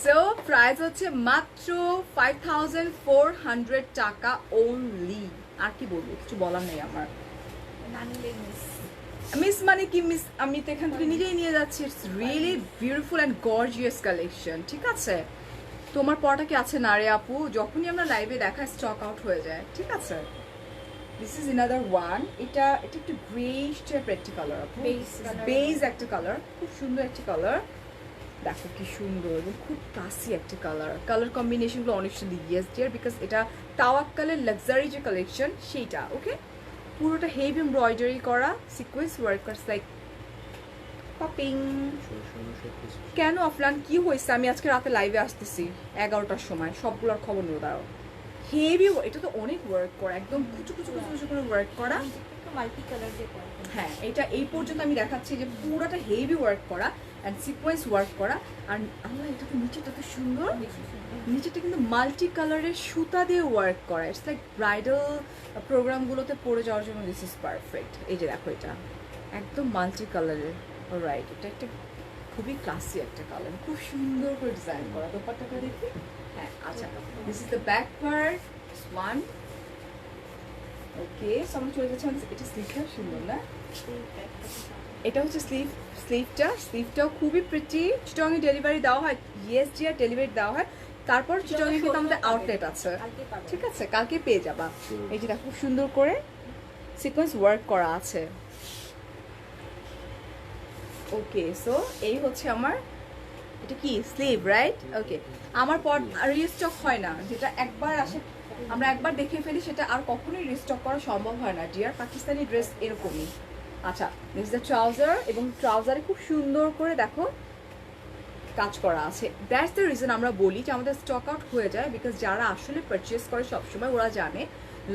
সো প্রাইস হচ্ছে মাত্র 5400 টাকা ওনলি। আর কি বলবো, কিছু বলার নেই আমার। মিস মানে কি মিস, আমি তো এখান থেকে নিজেই নিয়ে যাচ্ছি। It's really beautiful and gorgeous collection. ঠিক আছে, তোমার পরটা কি আছে না রে আপু? যখনই আমরা লাইভে দেখা স্টক আউট হয়ে যায়। ঠিক আছে, দিস ইজ অ্যানাদার ওয়ান। এটা একটু গ্রেইশ টাইপের একটা কালার আপু, বেজ একটা কালার, খুব সুন্দর একটা কালার। দেখো কি সুন্দর এবং খুব ক্লাসি একটা কালার কম্বিনেশনগুলো অনেক সুন্দর। ইয়েস ডিয়ার, বিকজ এটা তাওয়াক্কালের লাক্সারি যে কালেকশন সেইটা। ওকে, পুরোটা হেভি এমব্রয়ডারি করা, সিকোয়েন্স ওয়ার্কার্স লাইক পপিং। কেন অফলাইন কি হয়েছে? আমি আজকে রাতে লাইভে আসতেছি 11টার সময়, সবগুলোর খবর নেবো। দাঁড়াও, হেভি, এটা তো অনেক ওয়ার্ক করা, একদম কুচু কুচু কুচু কুচু করে ওয়ার্ক করা। মাল্টি কালার দিয়ে করা। হ্যাঁ, এটা এই পর্যন্ত আমি দেখাচ্ছি যে পুরোটা হেভি ওয়ার্ক করা অ্যান্ড সিকোয়েন্স ওয়ার্ক করা। আর আল্লাহ, এটা তো নিচেটা তো সুন্দর, নিচেটা কিন্তু মাল্টি কালারের সুতা দিয়ে ওয়ার্ক করা। ইটস লাইক ব্রাইডাল প্রোগ্রামগুলোতে পরে যাওয়ার জন্য দিস ইজ পারফেক্ট। এই যে দেখো, এটা একদম মাল্টি কালারের। রাইট, এটা একটা খুবই ক্লাসি একটা কালার, খুব সুন্দর করে ডিজাইন করা। দোপাট্টাটা দেখি। হ্যাঁ, আচ্ছা, this is the back part one. Okay, so আমরা চলে যাচ্ছি। এটা স্লিভটা সুন্দর না? এটা হচ্ছে স্লিভটাও খুবই প্রিটি। চিটংয়ে ডেলিভারি দেওয়া হয়, ইয়েস জিয়া ডেলিভারি দেওয়া হয়। তারপর চিটংয়ে কিন্তু আমাদের আউটলেট আছে, ঠিক আছে, কালকে পেয়ে যাবা। এই যে দেখো, খুব সুন্দর করে সিকোয়েন্স ওয়ার্ক করা আছে। ওকে, সো এই হচ্ছে আমার, এটা কি স্লিভ, রাইট? ওকে, আমার পর রিস্টক হয় না, যেটা একবার আসে আমরা একবার দেখে ফেলি, সেটা আর কখনোই রিস্টক করা সম্ভব হয় না ডিয়ার। পাকিস্তানি ড্রেস এরকমই। আচ্ছা, দিস ইজ দ্য ট্রাউজার, এবং ট্রাউজারে খুব সুন্দর করে দেখো কাজ করা আছে। দ্যাটস দ্য রিজন আমরা বলি যে আমাদের স্টক আউট হয়ে যায়, বিকজ যারা আসলে পারচেস করে সবসময় ওরা জানে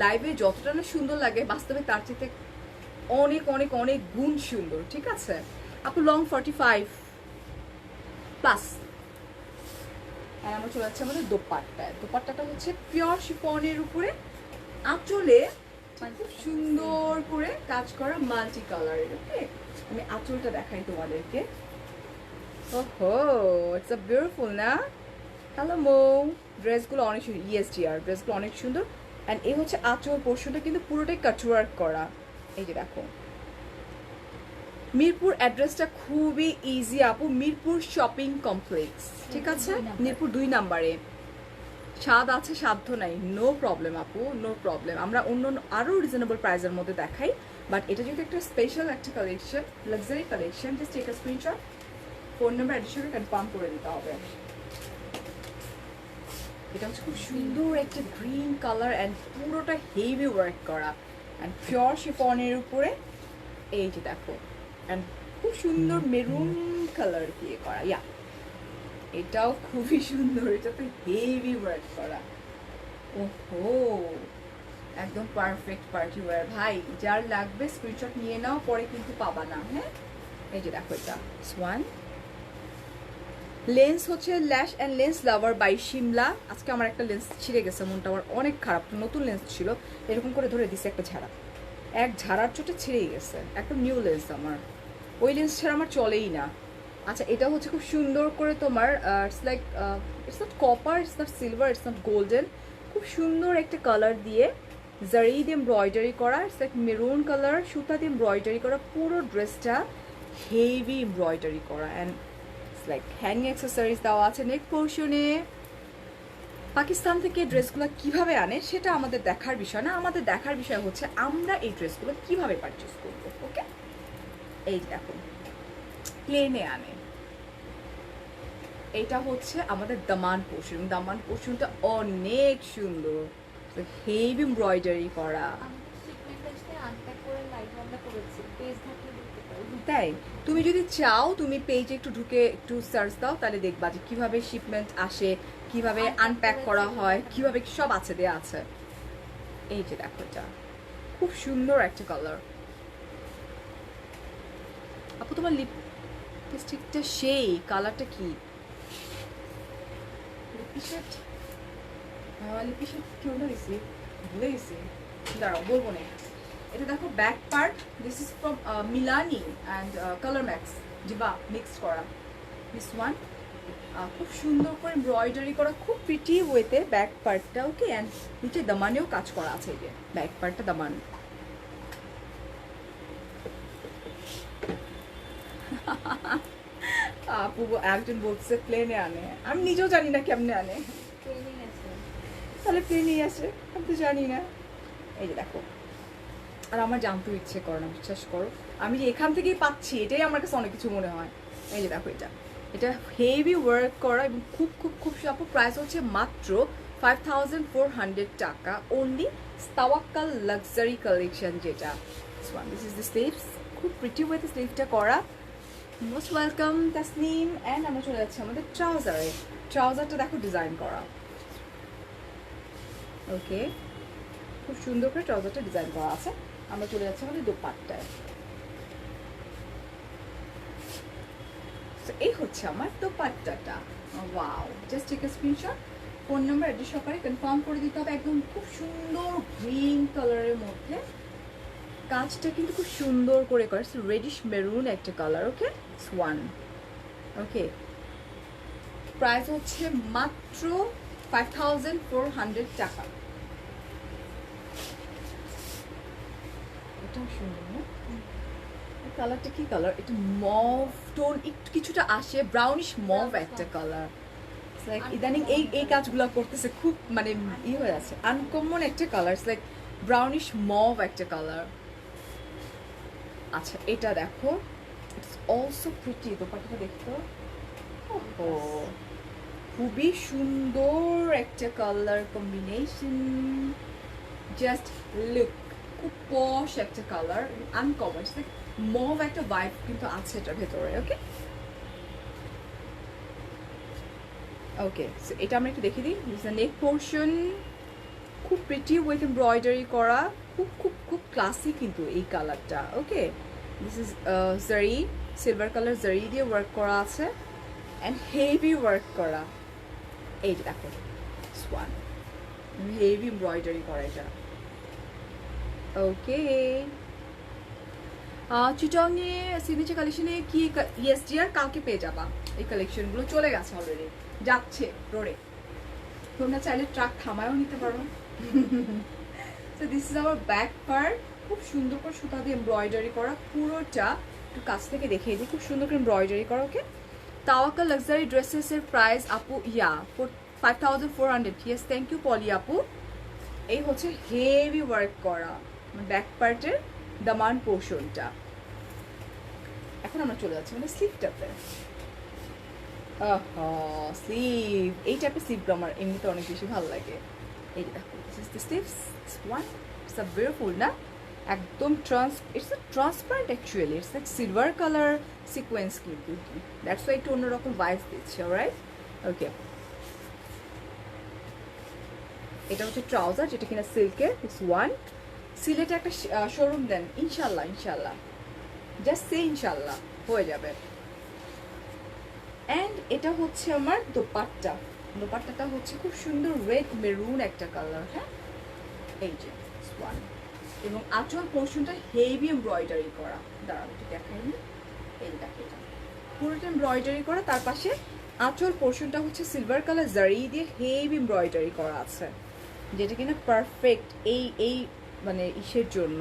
লাইভে যতটা না সুন্দর লাগে, বাস্তবে তার চেয়ে অনেক অনেক অনেক গুণ সুন্দর। ঠিক আছে আপু, লং 45 প্লাস। আর আমরা চলে যাচ্ছি আমাদের দোপাট্টাটা হচ্ছে পিওর শিফনের উপরে, আঁচলে খুব সুন্দর করে কাজ করা মাল্টি কালারের। ওকে, আমি আঁচলটা দেখাই তোমাদেরকে। ওহো, ইটস আ বিউটিফুল না? হ্যালো মো, ড্রেসগুলো অনেক সুন্দর। ইয়েস ডিয়ার, ড্রেসগুলো অনেক সুন্দর। অ্যান্ড এই হচ্ছে আঁচল পোর্শনটা, কিন্তু পুরোটাই কাটওয়ার্ক করা। এই যে দেখো, মিরপুর অ্যাড্রেসটা খুবই ইজি আপু, মিরপুর শপিং কমপ্লেক্স, ঠিক আছে? মিরপুর 2 নাম্বারে। স্বাদ আছে, সাধ্য নাই, নো প্রবলেম আপু, নো প্রবলেম। আমরা অন্য আরও রিজনেবল প্রাইসের মধ্যে দেখাই, বাট এটা যেহেতু একটা স্পেশাল একটা collection, luxury collection, just take a screenshot, phone number অ্যাডিশনে কনফার্ম করে দিতে হবে। এটা হচ্ছে খুব সুন্দর একটা গ্রিন কালার অ্যান্ড পুরোটা হেভি ওয়ার্ক করা অ্যান্ড পিওর শিফনের উপরে। এই যে দেখো, অ্যান্ড খুব সুন্দর মেরুন কালার দিয়ে করা। ইয়া, এটাও খুবই সুন্দর, এটা তো হেভি ওয়ার্ক করা। ওহো, একদম পারফেক্ট পার্টি ওয়্যার ভাই। যার লাগবে স্ক্রিনশট নিয়ে নাও, পরে কিন্তু পাবা না। হ্যাঁ, এই যে দেখো, এটা সোয়ান লেন্স হচ্ছে lash and lens lover by Shimla. আজকে আমার একটা লেন্স ছিঁড়ে গেছে, মনটা আমার অনেক খারাপ। নতুন লেন্স ছিল, এরকম করে ধরে দিছে একটা ঝাড়া, এক ঝাড়ার চোটে ছিঁড়েই গেছে। একদম নিউ লেন্স আমার, ওই লেন্স ছাড়া আমার চলেই না। আচ্ছা, এটা হচ্ছে খুব সুন্দর করে তোমার, it's like it's not copper, it's not silver, it's not golden, খুব সুন্দর একটা কালার দিয়ে জারি দিয়ে এমব্রয়ডারি করা। ইটস লাইক মেরুন কালার, সুতা দিয়ে এমব্রয়ডারি করা, পুরো ড্রেসটা হেভি এমব্রয়ডারি করা অ্যান্ড লাইক হ্যাঙ্গিং অ্যাক্সেসরিজ দেওয়া আছে নেক পোর্শনে। পাকিস্তান থেকে ড্রেসগুলো কিভাবে আনে সেটা আমাদের দেখার বিষয় না, আমাদের দেখার বিষয় হচ্ছে আমরা এই ড্রেসগুলো কিভাবে পারচেস করব। ওকে, এই দেখো, প্লেনে আনে। এটা হচ্ছে আমাদের দামান পোর্শন, দামান পোর্শনটা অনেক সুন্দর, হেভি এমব্রয়ডারি করা। তাই তুমি যদি চাও, তুমি পেজে একটু ঢুকে একটু সার্চ দাও, তাহলে দেখবা যে কিভাবে শিপমেন্ট আসে, কিভাবে আনপ্যাক করা হয়, কিভাবে সব আছে, দেয়া আছে। এই যে দেখো, এটা খুব সুন্দর একটা কালার। আপু, তোমার লিপস্টিকটা সেই কালারটা কি? লিপস্টিক কি ওটা দিছি, ভুলে গেছি, দাঁড়াও বলবো না। এটা দেখো, back part, this is from Milani and colour max, জিবা মিক্স করা। দিস ওয়ান খুব সুন্দর করে এমব্রয়ডারি করা, খুব প্রিটি ওয়েতে ব্যাক পার্টটা। ওকে, অ্যান্ড নিচে দামানেও কাজ করা আছে। এই যে ব্যাক পার্টটা দামান। আপু একজন বলছে প্লেনে আনে, আমি নিজেও জানি না কেমনে আনে। তাহলে প্লেনেই আসে, আমি তো জানি না। এই যে দেখো, আর আমার জানতেও ইচ্ছে করে না, বিশ্বাস করো। আমি যে এখান থেকেই পাচ্ছি, এটাই আমার কাছে অনেক কিছু মনে হয়। এই যে দেখো, এটা হেভি ওয়ার্ক করা এবং খুব খুব খুব আপু প্রাইস হচ্ছে মাত্র 5400 টাকা অনলি তাওয়াক্কাল লাক্সারি কালেকশন যেটা। দিস ইজ দ্য স্লিভস, খুব প্রিটি ওয়ে স্লিভটা করা। Most welcome Tasnim. অ্যান্ড আমরা চলে যাচ্ছি আমাদের ট্রাউজারে। ট্রাউজারটা দেখো ডিজাইন করা, ওকে খুব সুন্দর করে ট্রাউজারটা ডিজাইন করা আছে। আমরা চলে যাচ্ছি আমাদের দোপাট্টায়। এই হচ্ছে আমার দোপাট্টাটা। Wow, just take a screenshot, phone number address সহকারে কনফার্ম করে দিতে হবে। একদম খুব সুন্দর গ্রিন কালারের মধ্যে কাজটা কিন্তু খুব সুন্দর করে করে রেডিশ মেরুন একটা কালার। ওকে সোয়ান, ওকে প্রাইস হচ্ছে মাত্র 5400 টাকা। এটাও সুন্দর না? কালারটা কি কালার? এটা মভ টোন একটু কিছুটা আসে, ব্রাউনিশ মভ একটা কালার। লাইক ইদানিং এই কাজগুলো করতেছে খুব মানে হয়ে আছে, আনকমন একটা কালার, লাইক ব্রাউনিশ মভ একটা কালার। আচ্ছা এটা দেখো, ইটস অলসো প্রিটি। দোপাট্টাটা দেখতো, ও খুবই সুন্দর একটা কালার কম্বিনেশন। জাস্ট লুক, খুব পশ একটা কালার, আনকমন, মভ একটা ভাইব কিন্তু আছে এটার ভেতরে। ওকে ওকে সো এটা আমরা একটু দেখে দিই। নেক পোর্শন খুব প্রিটি উইথ এমব্রয়ডারি করা, খুব খুব খুব ক্লাসি কিন্তু এই কালারটা। ওকে দিস ইজ জারি, সিলভার কালার জারি দিয়ে ওয়ার্ক করা আছে অ্যান্ড হেভি ওয়ার্ক করা। এই যে দেখো সোয়ান, হেভি এমব্রয়ডারি করা এটা। ওকে চিটংয়ে সিগনেচার কালেকশনে কি ইয়েস ডিয়ার কালকে পেয়ে যাবা। এই কালেকশনগুলো চলে গেছে অলরেডি, যাচ্ছে রোডে, তোমরা চাইলে ট্রাক থামায়ও নিতে পারো। So this is our back part, খুব সুন্দর করে সুতা দিয়ে এমব্রয়ডারি করা পুরোটা। একটু কাছ থেকে দেখিয়ে দিই, খুব সুন্দর করে এমব্রয়ডারি করা। ওকে তাওয়াক্কাল লাক্সারি ড্রেসেসের প্রাইস আপু 5400। ইয়েস থ্যাংক ইউ পলি আপু। এই হচ্ছে হেভি ওয়ার্ক করা ব্যাক পার্টের দামান পোর্শনটা। এখন আমরা চলে যাচ্ছি আমাদের স্লিভটাতে। স্লিভ, এই টাইপের স্লিভগুলো আমার এমনিতে অনেক বেশি ভালো লাগে। এই যে দেখো sleeves one, it's a beautiful না, একদম it's a transparent actually, it's like silver colour sequence কিন্তু, দ্যাটস ওয়াই একটু অন্যরকম ভাইবস দিচ্ছে। অলরাইট ওকে এটা হচ্ছে ট্রাউজার যেটা কিনা সিল্কের। ইটস ওয়ান, সিলেটে একটা শোরুম দেন ইনশাল্লাহ, ইনশাল্লাহ জাস্ট সে ইনশাল্লাহ হয়ে যাবে। অ্যান্ড এটা হচ্ছে আমার দোপাট্টা। দোপাট্টাটা হচ্ছে খুব সুন্দর রেড মেরুন একটা কালার। হ্যাঁ এই যে ওয়ান, এবং আঁচল পোর্শনটা হেভি এমব্রয়ডারি করা। দাঁড়ানো একটু দেখাইনি, এই দেখো এটা পুরোটা এমব্রয়ডারি করা। তার পাশে আঁচল পোর্শনটা হচ্ছে সিলভার কালার জারি দিয়ে হেভি এমব্রয়ডারি করা আছে, যেটা কিনা পারফেক্ট এই মানে ইসের জন্য,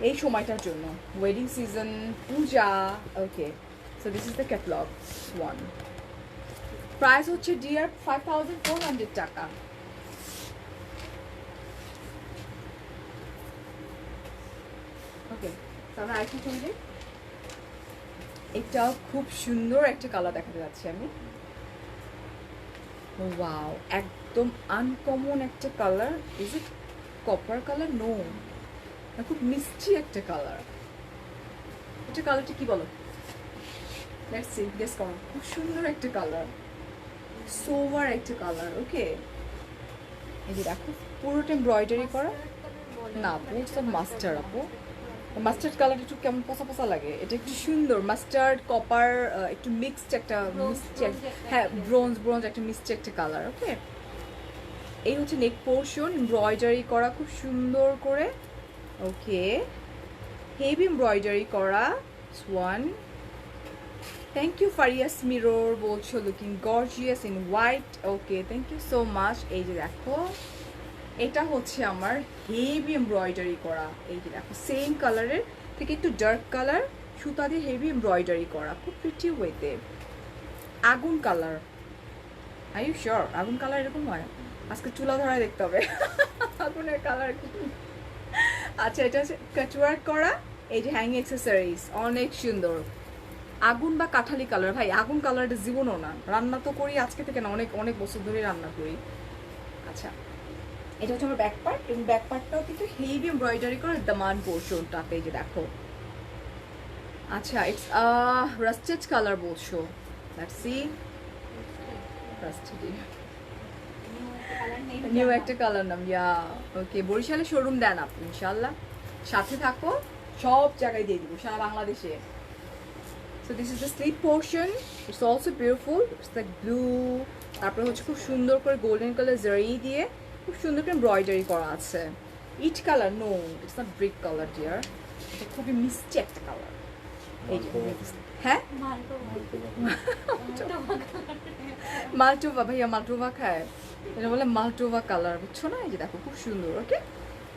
এই সময়টার জন্য, wedding season, Puja. Okay so this is the catalogue one. Price হচ্ছে ডিয়ার 5400 টাকা। ওকে তাহলে আরেকটা চলে, এটাও খুব সুন্দর একটা কালার দেখাতে যাচ্ছি আমি। ওয়াও একদম আনকমন একটা colour. Is it copper colour? No, খুব মিষ্টি একটা কালার। এটা কালারটা কি বলো? লেটস সি, গেস করো। খুব সুন্দর একটা কালার, সোভার একটা কালার। ওকে এই যে দেখো পুরোটা এমব্রয়ডারি করা। না আপু ইটস মাস্টার্ড আপু, মাস্টার্ড কালার একটু কেমন পচা পচা লাগে। এটা একটু সুন্দর মাস্টার্ড কপার একটু মিক্সড একটা মিষ্টি, হ্যাঁ ব্রোঞ্জ ব্রোঞ্জ একটা মিষ্টি একটা কালার। ওকে এই হচ্ছে নেক পোর্শন, এমব্রয়ডারি করা খুব সুন্দর করে। ওকে হেভি এমব্রয়ডারি করা। ওয়ান, থ্যাংক ইউ ফারিয়াস মিরর বলছো looking gorgeous in white. Okay thank you so much. এই যে দেখো এটা হচ্ছে আমার হেভি এমব্রয়ডারি করা। এই যে দেখো সেম কালারের থেকে একটু ডার্ক কালার সুতা দিয়ে হেভি এমব্রয়ডারি করা, খুব প্রিটি ওয়েতে। আগুন কালার, আর ইউ শিওর আগুন কালার এরকম হয়? আজকে চুলা ধরায় দেখতে হবে আগুনের কালার। আচ্ছা এটা হচ্ছে কাটওয়ার্ক করা। এই যে হ্যাঙ্গিং অ্যাক্সেসরিজ অনেক সুন্দর, আগুন বা কাঠালি কালার, ভাই আগুন কালারটা জীবনও না, রান্না তো করি আজকে থেকে না, অনেক অনেক বছর ধরে রান্না করি। আচ্ছা, এটা হচ্ছে আমার ব্যাক পার্ট, এবং ব্যাক পার্টটাও কিন্তু হেভি এমব্রয়ডারি করে দামান পোর্শনটাতে, এই যে দেখো। আচ্ছা, ইটস রাস্টেড কালার বলছো, লেটস সি। রাস্টেড নিউ একটা কালার নাম, ইয়া ওকে। বরিশালে শোরুম দেন আপনি ইনশাল্লাহ, সাথে থাকো, সব জায়গায় দিয়ে দিব সারা বাংলাদেশে। So this is the sleeve portion. It's also beautiful. It's like blue. তারপরে হচ্ছে খুব সুন্দর করে গোল্ডেন কালার জারি দিয়ে খুব সুন্দর করে এমব্রয়ডারি করা আছে। It colour, no it's not brick colour dear, এটা খুবই মিষ্টি একটা কালার। এই যে হ্যাঁ, মালটোভা, ভাইয়া মালটোভা খায়, এটা বলে মালটোভা কালার, বুঝছো না? এই যে দেখো খুব সুন্দর। ওকে,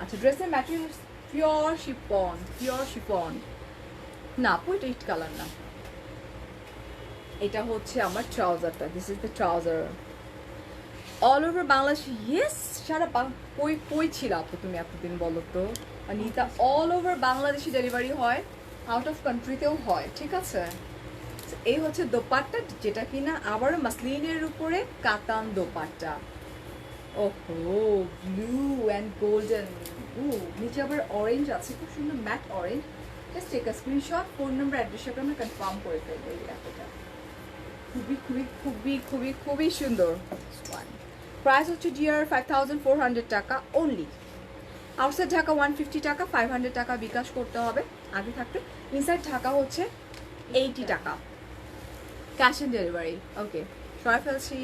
আচ্ছা, ড্রেসের material pure chiffon, pure chiffon না আপু, এটা ইট কালার না। এটা হচ্ছে আমার ট্রাউজারটা, this is the trouser. All over Bangladesh, yes, সারা কই কই ছিল আপু তুমি এতদিন বলো তো? অনিতা, অল ওভার বাংলাদেশে ডেলিভারি হয়, আউট অফ কান্ট্রিতেও হয়, ঠিক আছে? এই হচ্ছে দোপাট্টা, যেটা কিনা আবারও মাসলিনের উপরে কাতান দোপাট্টা। ওহো, ব্লু অ্যান্ড গোল্ডেন, নিচে আবার অরেঞ্জ আছে, খুব সুন্দর matte orange. Just take a screenshot, phone number, অ্যাড্রেসটা আমরা কনফার্ম করে ফেলবো। এই দেখোটা খুবই খুবই খুবই খুবই খুবই সুন্দর। প্রাইস হচ্ছে ডিয়ার 5400 টাকা অনলি। আউটসাইড ঢাকা 150 টাকা, 500 টাকা বিকাশ করতে হবে আগে থাকতে। ইনসাইড ঢাকা হচ্ছে 80 টাকা ক্যাশ অন ডেলিভারি। ওকে, সবাই ফেলছি।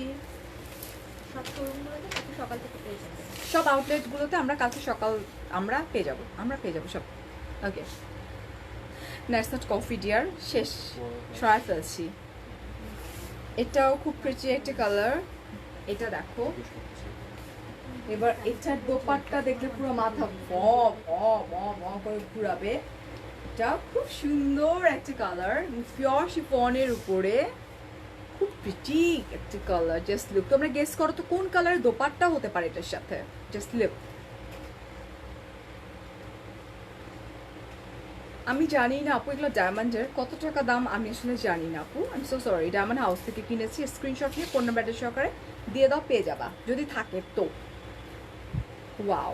সব শোরুমগুলোতে কালকে সকাল থেকে পেয়ে যাবেন, সব আউটলেটগুলোতে আমরা কালকে সকাল আমরা পেয়ে যাবো সব। ওকে, নেক্সট নট কফি ডিয়ার, শেষ, সরাই ফেলছি। এটাও খুব প্রিটি একটা কালার, এটা দেখো। এবার এটার দোপাট্টা দেখলে পুরো মাথা ব ব ব ব করে ঘুরাবে। এটা খুব সুন্দর একটা কালার, পিওর শিফনের উপরে, খুব প্রিটি একটা কালার। জাস্ট লুক, তোমরা গেস করো তো কোন কালারের দোপাট্টা হতে পারে এটার সাথে। জাস্ট লুক, আমি জানি না আপু এগুলো ডায়মন্ডের কত টাকা দাম, আমি আসলে জানি না আপু, আমি সো সরি। ডায়মন্ড হাউস থেকে কিনেছি, স্ক্রিনশট নিয়ে ফোন নাম্বার সহকারে দিয়ে দাও, পেয়ে যাবা যদি থাকে তো। ওয়াও,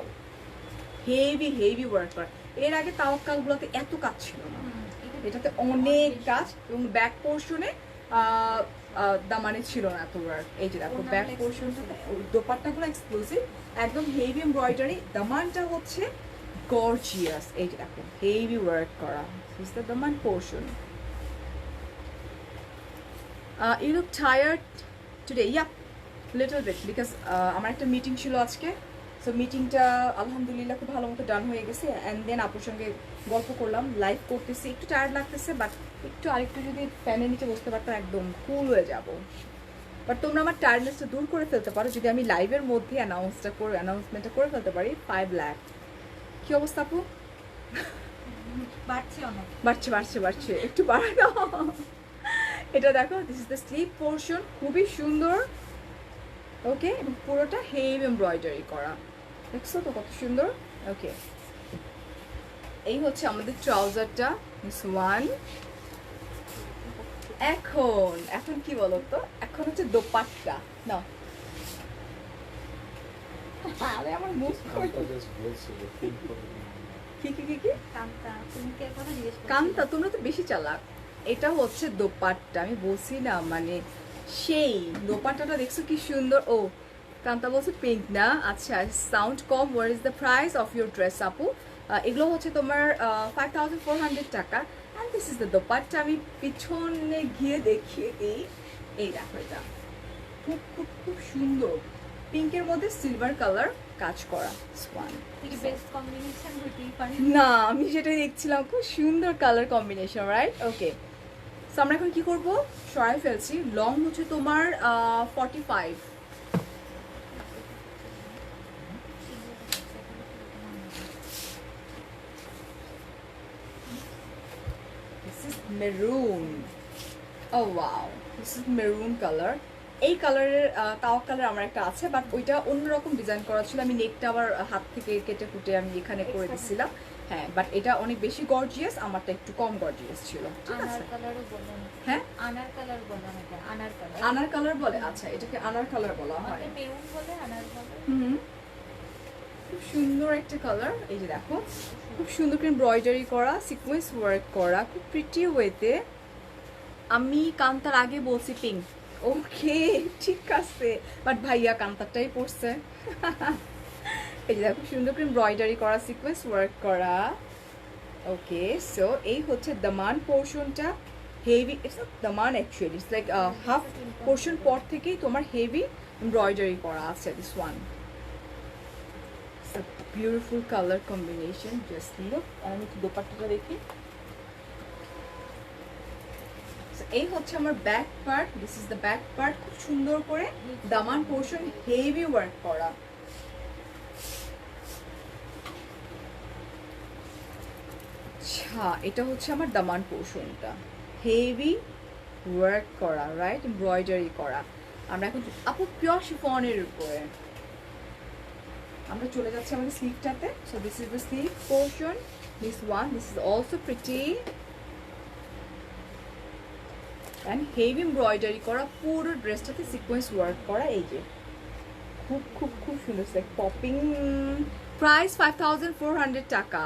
হেভি হেভি ওয়ার্ক করা। এর আগে তাওয়াক্কালগুলোতে এত কাজ ছিল না, এটাতে অনেক কাজ, এবং ব্যাক পোর্শনে দামানে ছিল না এত ওয়ার্ক। এই যে দেখো ব্যাক পোর্শনটাতে দোপাট্টাগুলো এক্সক্লুসিভ, একদম হেভি এমব্রয়ডারি। দামানটা হচ্ছে গর্জিয়াস, এই যে দেখো হেভি ওয়ার্ক করা। দিস দ্য দামান portion. You look tired today, yeah little bit, because আমার একটা মিটিং ছিল আজকে। সো মিটিংটা আলহামদুলিল্লাহ খুব ভালো মতো ডান হয়ে গেছে, অ্যান্ড দেন আপুর সঙ্গে গল্প করলাম, লাইভ করতেছি, একটু টায়ার্ড লাগতেছে, বাট একটু আরেকটু যদি ফ্যানের নিচে বসতে পারতাম একদম কুল হয়ে যাব। বাট তোমরা আমার টায়ার্ডনেসটা দূর করে ফেলতে পারো যদি আমি লাইভের মধ্যে অ্যানাউন্সমেন্টটা করে ফেলতে পারি। 5 লাখ, কি অবস্থা আপু? বাড়ছে অনেক, বাড়ছে বাড়ছে বাড়ছে, একটু বাড়াই দাও। এটা দেখো, this is the sleeve portion, খুবই সুন্দর। ওকে, এবং পুরোটা হেভি এমব্রয়ডারি করা, দেখছো তো কত সুন্দর। ওকে, এই হচ্ছে আমাদের ট্রাউজারটা, মিস ওয়ান। এখন কি বলো তো, এখন হচ্ছে দোপাট্টা না, আরে আমার মুখ কি কি কি কি কান্তা, তুমি কে কথা জিজ্ঞেস করছো? কান্তা, তোমরা তো বেশি চালাক। এটা হচ্ছে দোপাট্টা, আমি বলছি না, মানে সেই দোপাট্টাটা দেখছো কি সুন্দর। ও, কান্তা বলছে পিঙ্ক না, আচ্ছা sound com. Where is the price of your dress আপু? এগুলো হচ্ছে তোমার 5400 টাকা। And this is the dupatta. আমি পিছনে গিয়ে দেখিয়ে দিই, এই দেখো, এটা খুব খুব খুব সুন্দর, পিঙ্কের মধ্যে সিলভার কালার কাজ করা। কি বেস্ট কম্বিনেশন হতেই পারে না, আমি সেটাই দেখছিলাম, খুব সুন্দর colour combination, right? Okay, so আমরা এখন কি করবো, সরাই ফেলছি। লং হচ্ছে তোমার 45। This is maroon. Oh wow, this is maroon color. এই কালারের তাওয়া কালার আমার একটা আছে, বাট ওইটা অন্যরকম ডিজাইন করা ছিল, আমি নেকটা আবার হাত থেকে কেটে কুটে আমি এখানে করে দিছিলাম। হ্যাঁ, বাট এটা অনেক বেশি গর্জিয়াস, আমারটা একটু কম গর্জিয়াস ছিল। ঠিক আছে, আনার কালারও বলেন। হ্যাঁ, আনার কালার বলেন, এটা আনার কালার। আনার কালার বলে, আচ্ছা এটাকে আনার কালার বলা হয়। আমাদের মেরুন বলে, আনার বলে। হুম, খুব সুন্দর একটা কালার। এই যে দেখো, খুব সুন্দর করে এমব্রয়ডারি করা, সিকোয়েন্স ওয়ার্ক করা, খুব প্রিটি ওয়েতে। আমি কান্তার আগে বলছি পিঙ্ক, ওকে ঠিক আছে, বাট ভাইয়া কান্তারটাই পড়ছে। এই যে দেখো, সুন্দর করে এমব্রয়ডারি করা, সিকোয়েন্স ওয়ার্ক করা। ওকে, সো এই হচ্ছে দামান পোর্শনটা। Heavy, it's not Daman actually, it's like half portion পর থেকেই তোমার হেভি এমব্রয়ডারি করা আছে। This one beautiful colour combination, just look. আমি একটু দোপাট্টাটা দেখি। এই হচ্ছে আমার back part, this is the back part. খুব সুন্দর করে দামান পোর্শন হেভি ওয়ার্ক করা। আচ্ছা, এটা হচ্ছে আমার দামান পোর্শনটা, হেভি ওয়ার্ক করা, রাইট, এমব্রয়ডারি করা। আমরা এখন আপু পিওর শিফনের উপরে আমরা চলে যাচ্ছি আমাদের স্লিভটাতে। So this is the sleeve portion, this one, this is also pretty and heavy embroidery করা, পুরো ড্রেসটাতে সিকোয়েন্স ওয়ার্ক করা। এই যে খুব খুব খুব সুন্দর, লাইক পপিং। প্রাইস 5400 টাকা।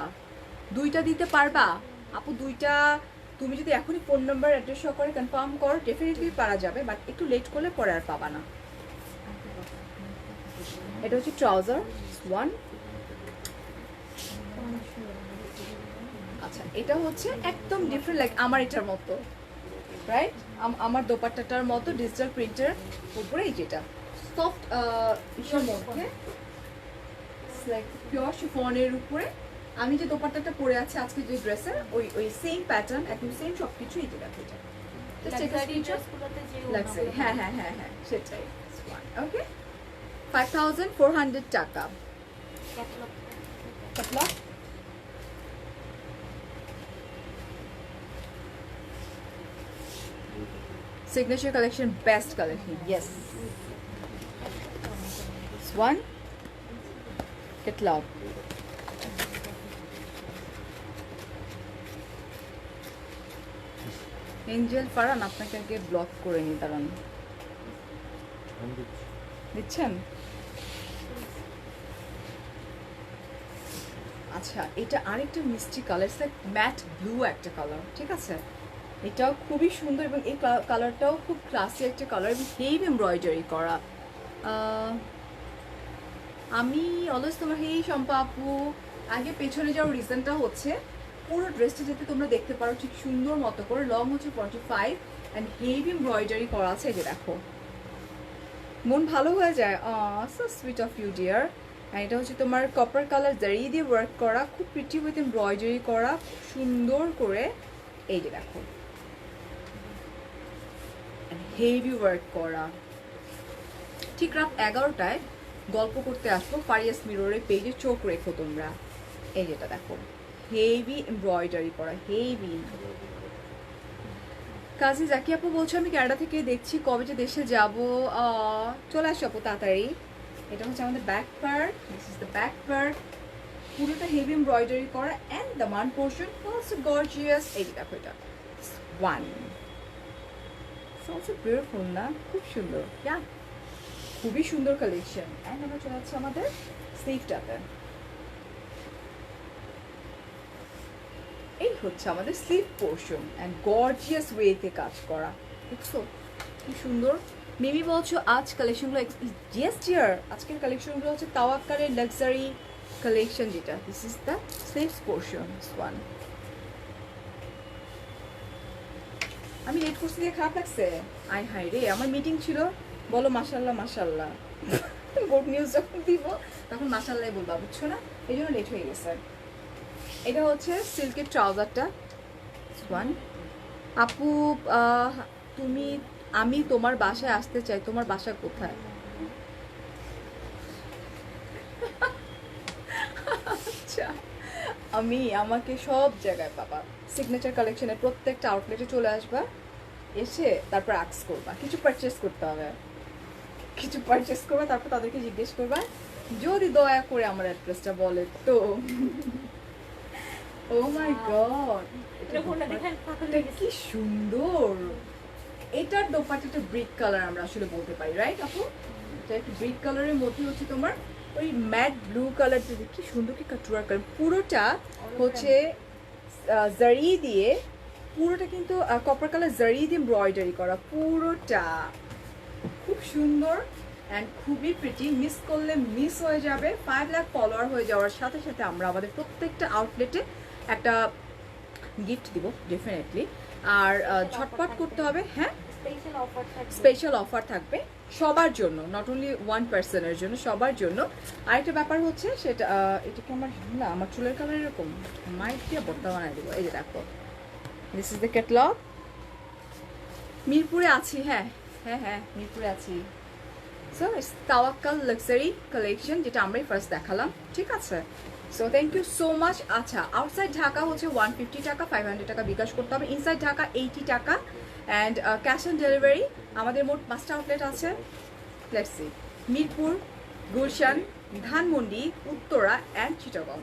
দুইটা দিতে পারবা আপু? দুইটা তুমি যদি এখনই ফোন নাম্বার অ্যাড্রেস সহকারে কনফার্ম করো, ডেফিনেটলি পারা যাবে, বাট একটু লেট করলে পরে আর পাবা না। এটা হচ্ছে ট্রাউজার ওয়ান। আচ্ছা, এটা হচ্ছে একদম ডিফারেন্ট, লাইক আমার এটার মতো, রাইট, আমার দোপাট্টাটার মতো ডিজিটাল প্রিন্টের উপরে। এই যেটা সফট ইসের মধ্যে, লাইক পিওর শিফনের উপরে আমি যে দোপাট্টাটা পরে আছি আজকে যে ড্রেসের, ওই ওই সেম প্যাটার্ন, একদম সেম সব কিছু। এই যে দেখো, এটা লাক্সারি, হ্যাঁ হ্যাঁ হ্যাঁ হ্যাঁ, সেটাই। ওকে, 5400 টাকা। Catalogue signature collection, best collection, yes. This one catalog. Angel ফারান, আপনাকে আগে ব্লক করে নি, দাঁড়ান। দিচ্ছেন? আচ্ছা, এটা আরেকটা মিষ্টি কালার, ম্যাট ব্লু একটা কালার, ঠিক আছে। এটাও খুবই সুন্দর এবং এই কালারটাও খুব ক্লাসি একটা কালার এবং হেভি এমব্রয়ডারি করা। আমি অলওয়েজ তোমার হেই শম্পা আপু আগে পেছনে যাওয়ার রিজনটা হচ্ছে পুরো ড্রেসটা যাতে তোমরা দেখতে পারো ঠিক সুন্দর মতো করে। লং হচ্ছে 45 অ্যান্ড হেভি এমব্রয়ডারি করা আছে। এই যে দেখো, মন ভালো হয়ে যায়। So sweet of you dear. And এটা হচ্ছে তোমার কপার কালার জারি দিয়ে ওয়ার্ক করা, খুব প্রিটি উইথ এমব্রয়ডারি করা, খুব সুন্দর করে। এই যে দেখো, হেভি ওয়ার্ক করা। ঠিক রাত 11টায় গল্প করতে আসবো ফারিয়াস মিররের পেজে, চোখ রেখো তোমরা। এই যেটা দেখো, হেভি এমব্রয়ডারি করা, হেভি। কাজী জাকি আপু বলছো আমি ক্যানাডা থেকে দেখছি, কবে যে দেশে যাব। চলে আসো আপু তাড়াতাড়ি। এটা হচ্ছে আমাদের back part, this is the back part, পুরোটা হেভি এমব্রয়ডারি করা অ্যান্ড দ্য মান পোর্শন অলসো গর্জিয়াস। এই যে দেখো, এটা ওয়ান অলসো বিউটিফুল না, খুব সুন্দর, ইয়া খুবই সুন্দর কালেকশন। অ্যান্ড আমরা চলে যাচ্ছি আমাদের স্লিভটাতে। এই হচ্ছে আমাদের স্লিভ পোর্শন অ্যান্ড গর্জিয়াস ওয়েতে কাজ করা, দেখছো কি সুন্দর। মিমি বলছো আজ কালেকশনগুলো, ইয়েস ডিয়ার, আজকের কালেকশনগুলো হচ্ছে তাওয়াক্কালের লাক্সারি কালেকশন, যেটা this is the sleeves portion one. আমি লেট করছি দিয়ে খারাপ লাগছে? আয় হাই রে, আমার মিটিং ছিল। বলো মাশাল্লাহ মাশাল্লাহ, গুড নিউজ যখন দিব তখন মাশাল্লাহ বলবা, বুঝছো না, এই জন্য লেট হয়ে গেছে। এটা হচ্ছে সিল্কের ট্রাউজারটা ওয়ান। আপু তুমি, আমি তোমার বাসায় আসতে চাই, তোমার বাসা কোথায়? আচ্ছা, আমাকে সব জায়গায় পাবা। সিগনেচার কালেকশনের প্রত্যেকটা আউটলেটে চলে আসবা, এসে তারপর আক্স করবা, কিছু পারচেস করতে হবে। কিছু পারচেস করবা, তারপর তাদেরকে জিজ্ঞেস করবা যদি দয়া করে আমার অ্যাড্রেসটা বলে তো। ও মাই গড, এটা কি সুন্দর! এটার দোপাট্টাটা ব্রিক কালার আমরা আসলে বলতে পারি, রাইট আপু? এটা একটু ব্রিক কালারের মধ্যে হচ্ছে তোমার ওই ম্যাট ব্লু কালার, কি সুন্দর কি কাটুয়ার কালার, পুরোটা হচ্ছে জারি দিয়ে, পুরোটা কিন্তু কপার কালার জারি দিয়ে এমব্রয়ডারি করা, পুরোটা খুব সুন্দর অ্যান্ড খুবই প্রিটি। মিস করলে মিস হয়ে যাবে। 5 লাখ ফলোয়ার হয়ে যাওয়ার সাথে সাথে আমরা আমাদের প্রত্যেকটা আউটলেটে একটা গিফট দিব ডেফিনেটলি। আর ঝটপট করতে হবে। হ্যাঁ, স্পেশাল অফার থাকবে সবার জন্য, নট অনলি ওয়ান পার্সনের জন্য, সবার জন্য। আরেকটা ব্যাপার হচ্ছে সেটা, এটা কি আমার না, আমার চুলের কালার এরকম মাইক দিয়ে বর্তা বানাই দেবো। এই যে দেখো, দিস ইজ দ্য ক্যাটলগ। মিরপুরে আছি, হ্যাঁ হ্যাঁ হ্যাঁ মিরপুরে আছি। So it's Tawakkal luxury collection, যেটা আমরাই ফার্স্ট দেখালাম, ঠিক আছে? So thank you so much. আচ্ছা, আউটসাইড ঢাকা হচ্ছে 150 টাকা, 500 টাকা বিকাশ করতে হবে। ইনসাইড ঢাকা 80 টাকা অ্যান্ড ক্যাশ অন ডেলিভারি। আমাদের মোট 5টা আউটলেট আছে। Let's see, Mirpur, Gulshan, Dhanmondi, Uttara and Chittagong.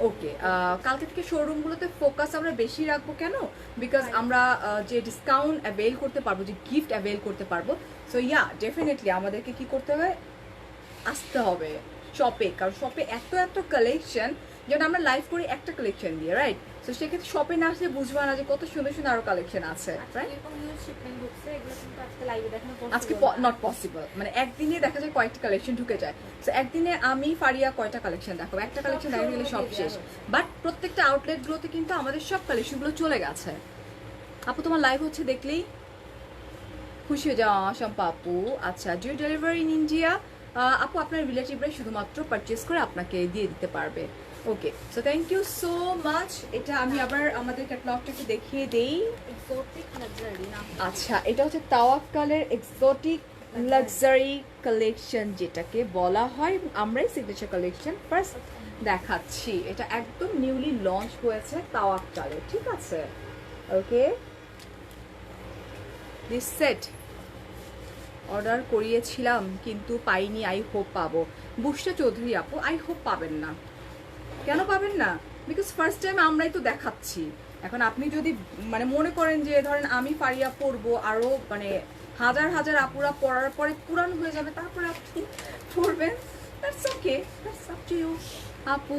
Okay, কালকে থেকে শোরুমগুলোতে ফোকাস আমরা বেশি রাখবো। কেন? বিকজ আমরা যে ডিসকাউন্ট অ্যাভেল করতে পারবো, যে গিফট অ্যাভেল করতে পারবো। সো ইয়া, ডেফিনেটলি আমাদেরকে কি করতে হবে, আসতে হবে শপে। কারণ শপে এত এত কালেকশন, যেটা আমরা লাইভ করি একটা কালেকশন দিয়ে, রাইট? তো সেক্ষেত্রে শপে না আসলে বুঝবা না যে কত সুন্দর সুন্দর আরো কালেকশন আছে, রাইট? আজকে নট পসিবল, মানে একদিনে দেখা যায় কয়েকটা কালেকশন ঢুকে যায়। সো একদিনে আমি ফারিয়া কয়টা কালেকশন দেখাবো? একটা কালেকশন দেখা গেলে সব শেষ। বাট প্রত্যেকটা আউটলেটগুলোতে কিন্তু আমাদের সব কালেকশনগুলো চলে গেছে। আপু তোমার লাইভ হচ্ছে দেখলেই খুশি হয়ে যাওয়া শম্পা আপু। আচ্ছা, ডিউ ডেলিভারি ইন ইন্ডিয়া। আপু আপনার রিলেটিভরাই শুধুমাত্র পারচেস করে আপনাকে দিয়ে দিতে পারবে। Okay, so thank you so much. এটা আমি আবার আমাদের ক্যাটালগটা একটু দেখিয়ে দেই। আচ্ছা, এটা হচ্ছে তাওয়াক্কালের এক্সোটিক লাক্সারি কালেকশন, যেটাকে বলা হয় আমরাই সিগনেচার কালেকশন ফার্স্ট দেখাচ্ছি। এটা একদম নিউলি লঞ্চ হয়েছে তাওয়াক্কালের, ঠিক আছে? ওকে, দিস সেট অর্ডার করিয়েছিলাম কিন্তু পাইনি, আই হোপ পাবো। বুশরা চৌধুরী আপু, আই হোপ পাবেন না। কেন পাবেন না? বিকজ ফার্স্ট টাইম আমরাই তো দেখাচ্ছি। এখন আপনি যদি মানে মনে করেন যে ধরেন আমি ফারিয়া পরবো, আরও মানে হাজার হাজার আপুরা পরার পরে পুরান হয়ে যাবে, তারপরে আপনি পরবেন, that's okay, that's up to you আপু।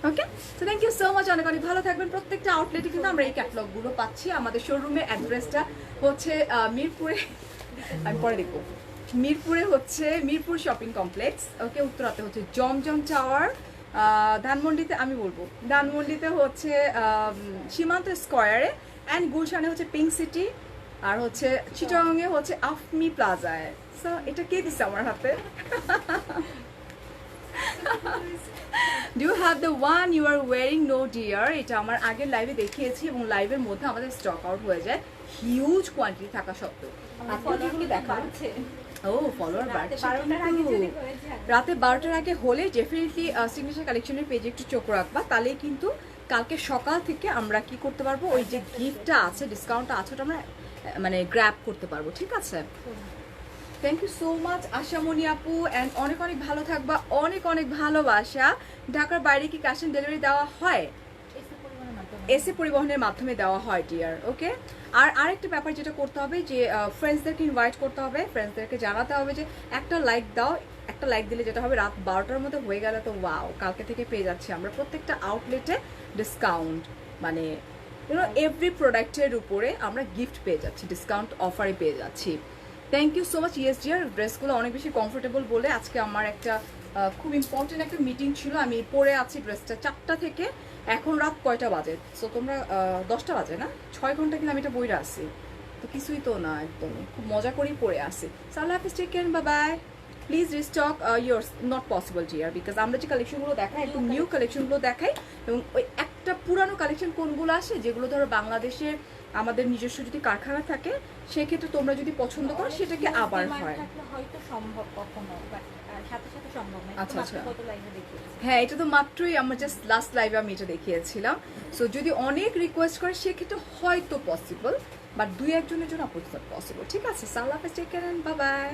Okay, so thank you so much. অনেক অনেক ভালো থাকবেন। প্রত্যেকটা আউটলেটে কিন্তু আমরা এই ক্যাটালগুলো পাচ্ছি। আমাদের শোরুমের অ্যাড্রেসটা হচ্ছে মিরপুরে, আমি পরে দেখবো, মিরপুরে হচ্ছে মিরপুর শপিং কমপ্লেক্স। ওকে, উত্তরাতে হচ্ছে জমজম টাওয়ার, ধানমন্ডিতে আমি বলবো ধানমন্ডিতে হচ্ছে সীমান্ত স্কোয়ারে, অ্যান্ড গুলশানে হচ্ছে পিঙ্ক সিটি, আর হচ্ছে চিটাগংয়ে হচ্ছে আফমি প্লাজায়। সো এটা কে দিচ্ছে আমার হাতে? Do you have the one you are wearing? No dear, এটা আমার আগের লাইভে দেখিয়েছি এবং লাইভের মধ্যে আমাদের স্টক আউট হয়ে যায় হিউজ কোয়ান্টিটি থাকা সত্ত্বেও। আপনাদেরগুলো দেখাচ্ছে। ও, ফলোয়ার বাড়ছে। রাতে 12টার আগে হলে ডেফিনেটলি সিগনেচার কালেকশনের পেজে একটু চোখ রাখবা, তাহলেই কিন্তু কালকে সকাল থেকে আমরা কি করতে পারবো, ওই যে গিফটটা আছে, ডিসকাউন্টটা আছে, ওটা আমরা মানে গ্র্যাব করতে পারবো, ঠিক আছে? Thank you so much Ashamoni আপু, অ্যান্ড অনেক অনেক ভালো থাকবা। অনেক অনেক ভালোবাসা। ঢাকার বাইরে কি ক্যাশ অন ডেলিভারি দেওয়া হয়? এসি পরিবহনের মাধ্যমে দেওয়া হয় ডিয়ার। ওকে, আর আরেকটা ব্যাপার যেটা করতে হবে, যে ফ্রেন্ডসদেরকে ইনভাইট করতে হবে, ফ্রেন্ডসদেরকে জানাতে হবে যে একটা লাইক দাও। একটা লাইক দিলে যেটা হবে, রাত 12টার মধ্যে হয়ে গেলে তো ওয়াও, কালকে থেকে পেয়ে যাচ্ছি আমরা প্রত্যেকটা আউটলেটে ডিসকাউন্ট, মানে এভরি প্রোডাক্টের উপরে আমরা গিফট পেয়ে যাচ্ছি, ডিসকাউন্ট অফারে পেয়ে যাচ্ছি। Thank you so much. Yes dear, ড্রেসগুলো অনেক বেশি কমফোর্টেবল বলে আজকে আমার একটা খুব ইম্পর্টেন্ট একটা মিটিং ছিল, আমি পরে আছি ড্রেসটা 4টা থেকে এখন রাত কয়টা বাজে? সো তোমরা 10টা বাজে না, 6 ঘন্টা কিন্তু আমি এটা বইরা আসি, তো কিছুই তো না, একদমই খুব মজা করেই পড়ে আসি। সো আল্লাহ হাফিজ, take care, bye bye. Please restock yours, not possible dear, because আমরা যে কালেকশনগুলো দেখাই একদম নিউ কালেকশনগুলো দেখাই এবং ওই একটা একটা পুরানো কালেকশন কোনগুলো আসে যেগুলো ধরো বাংলাদেশে আমাদের নিজস্ব যদি কারখানা থাকে সেক্ষেত্রে তোমরা যদি পছন্দ করো সেটাকে আবার হয়। হয়তো সম্ভব কখনো, বাট সাথে সাথে সম্ভব না। আচ্ছা, আচ্ছা। কত লাইভে দেখিয়েছি। হ্যাঁ, এটা তো মাত্রই আমরা জাস্ট লাস্ট লাইভে আমি এটা দেখিয়েছিলাম। সো যদি অনেক রিকোয়েস্ট করে সেক্ষেত্রে হয়তো পসিবল, বাট 2-1 জনের জন্য পসিবল। ঠিক আছে, আল্লাহ হাফেজ, take care and bye by.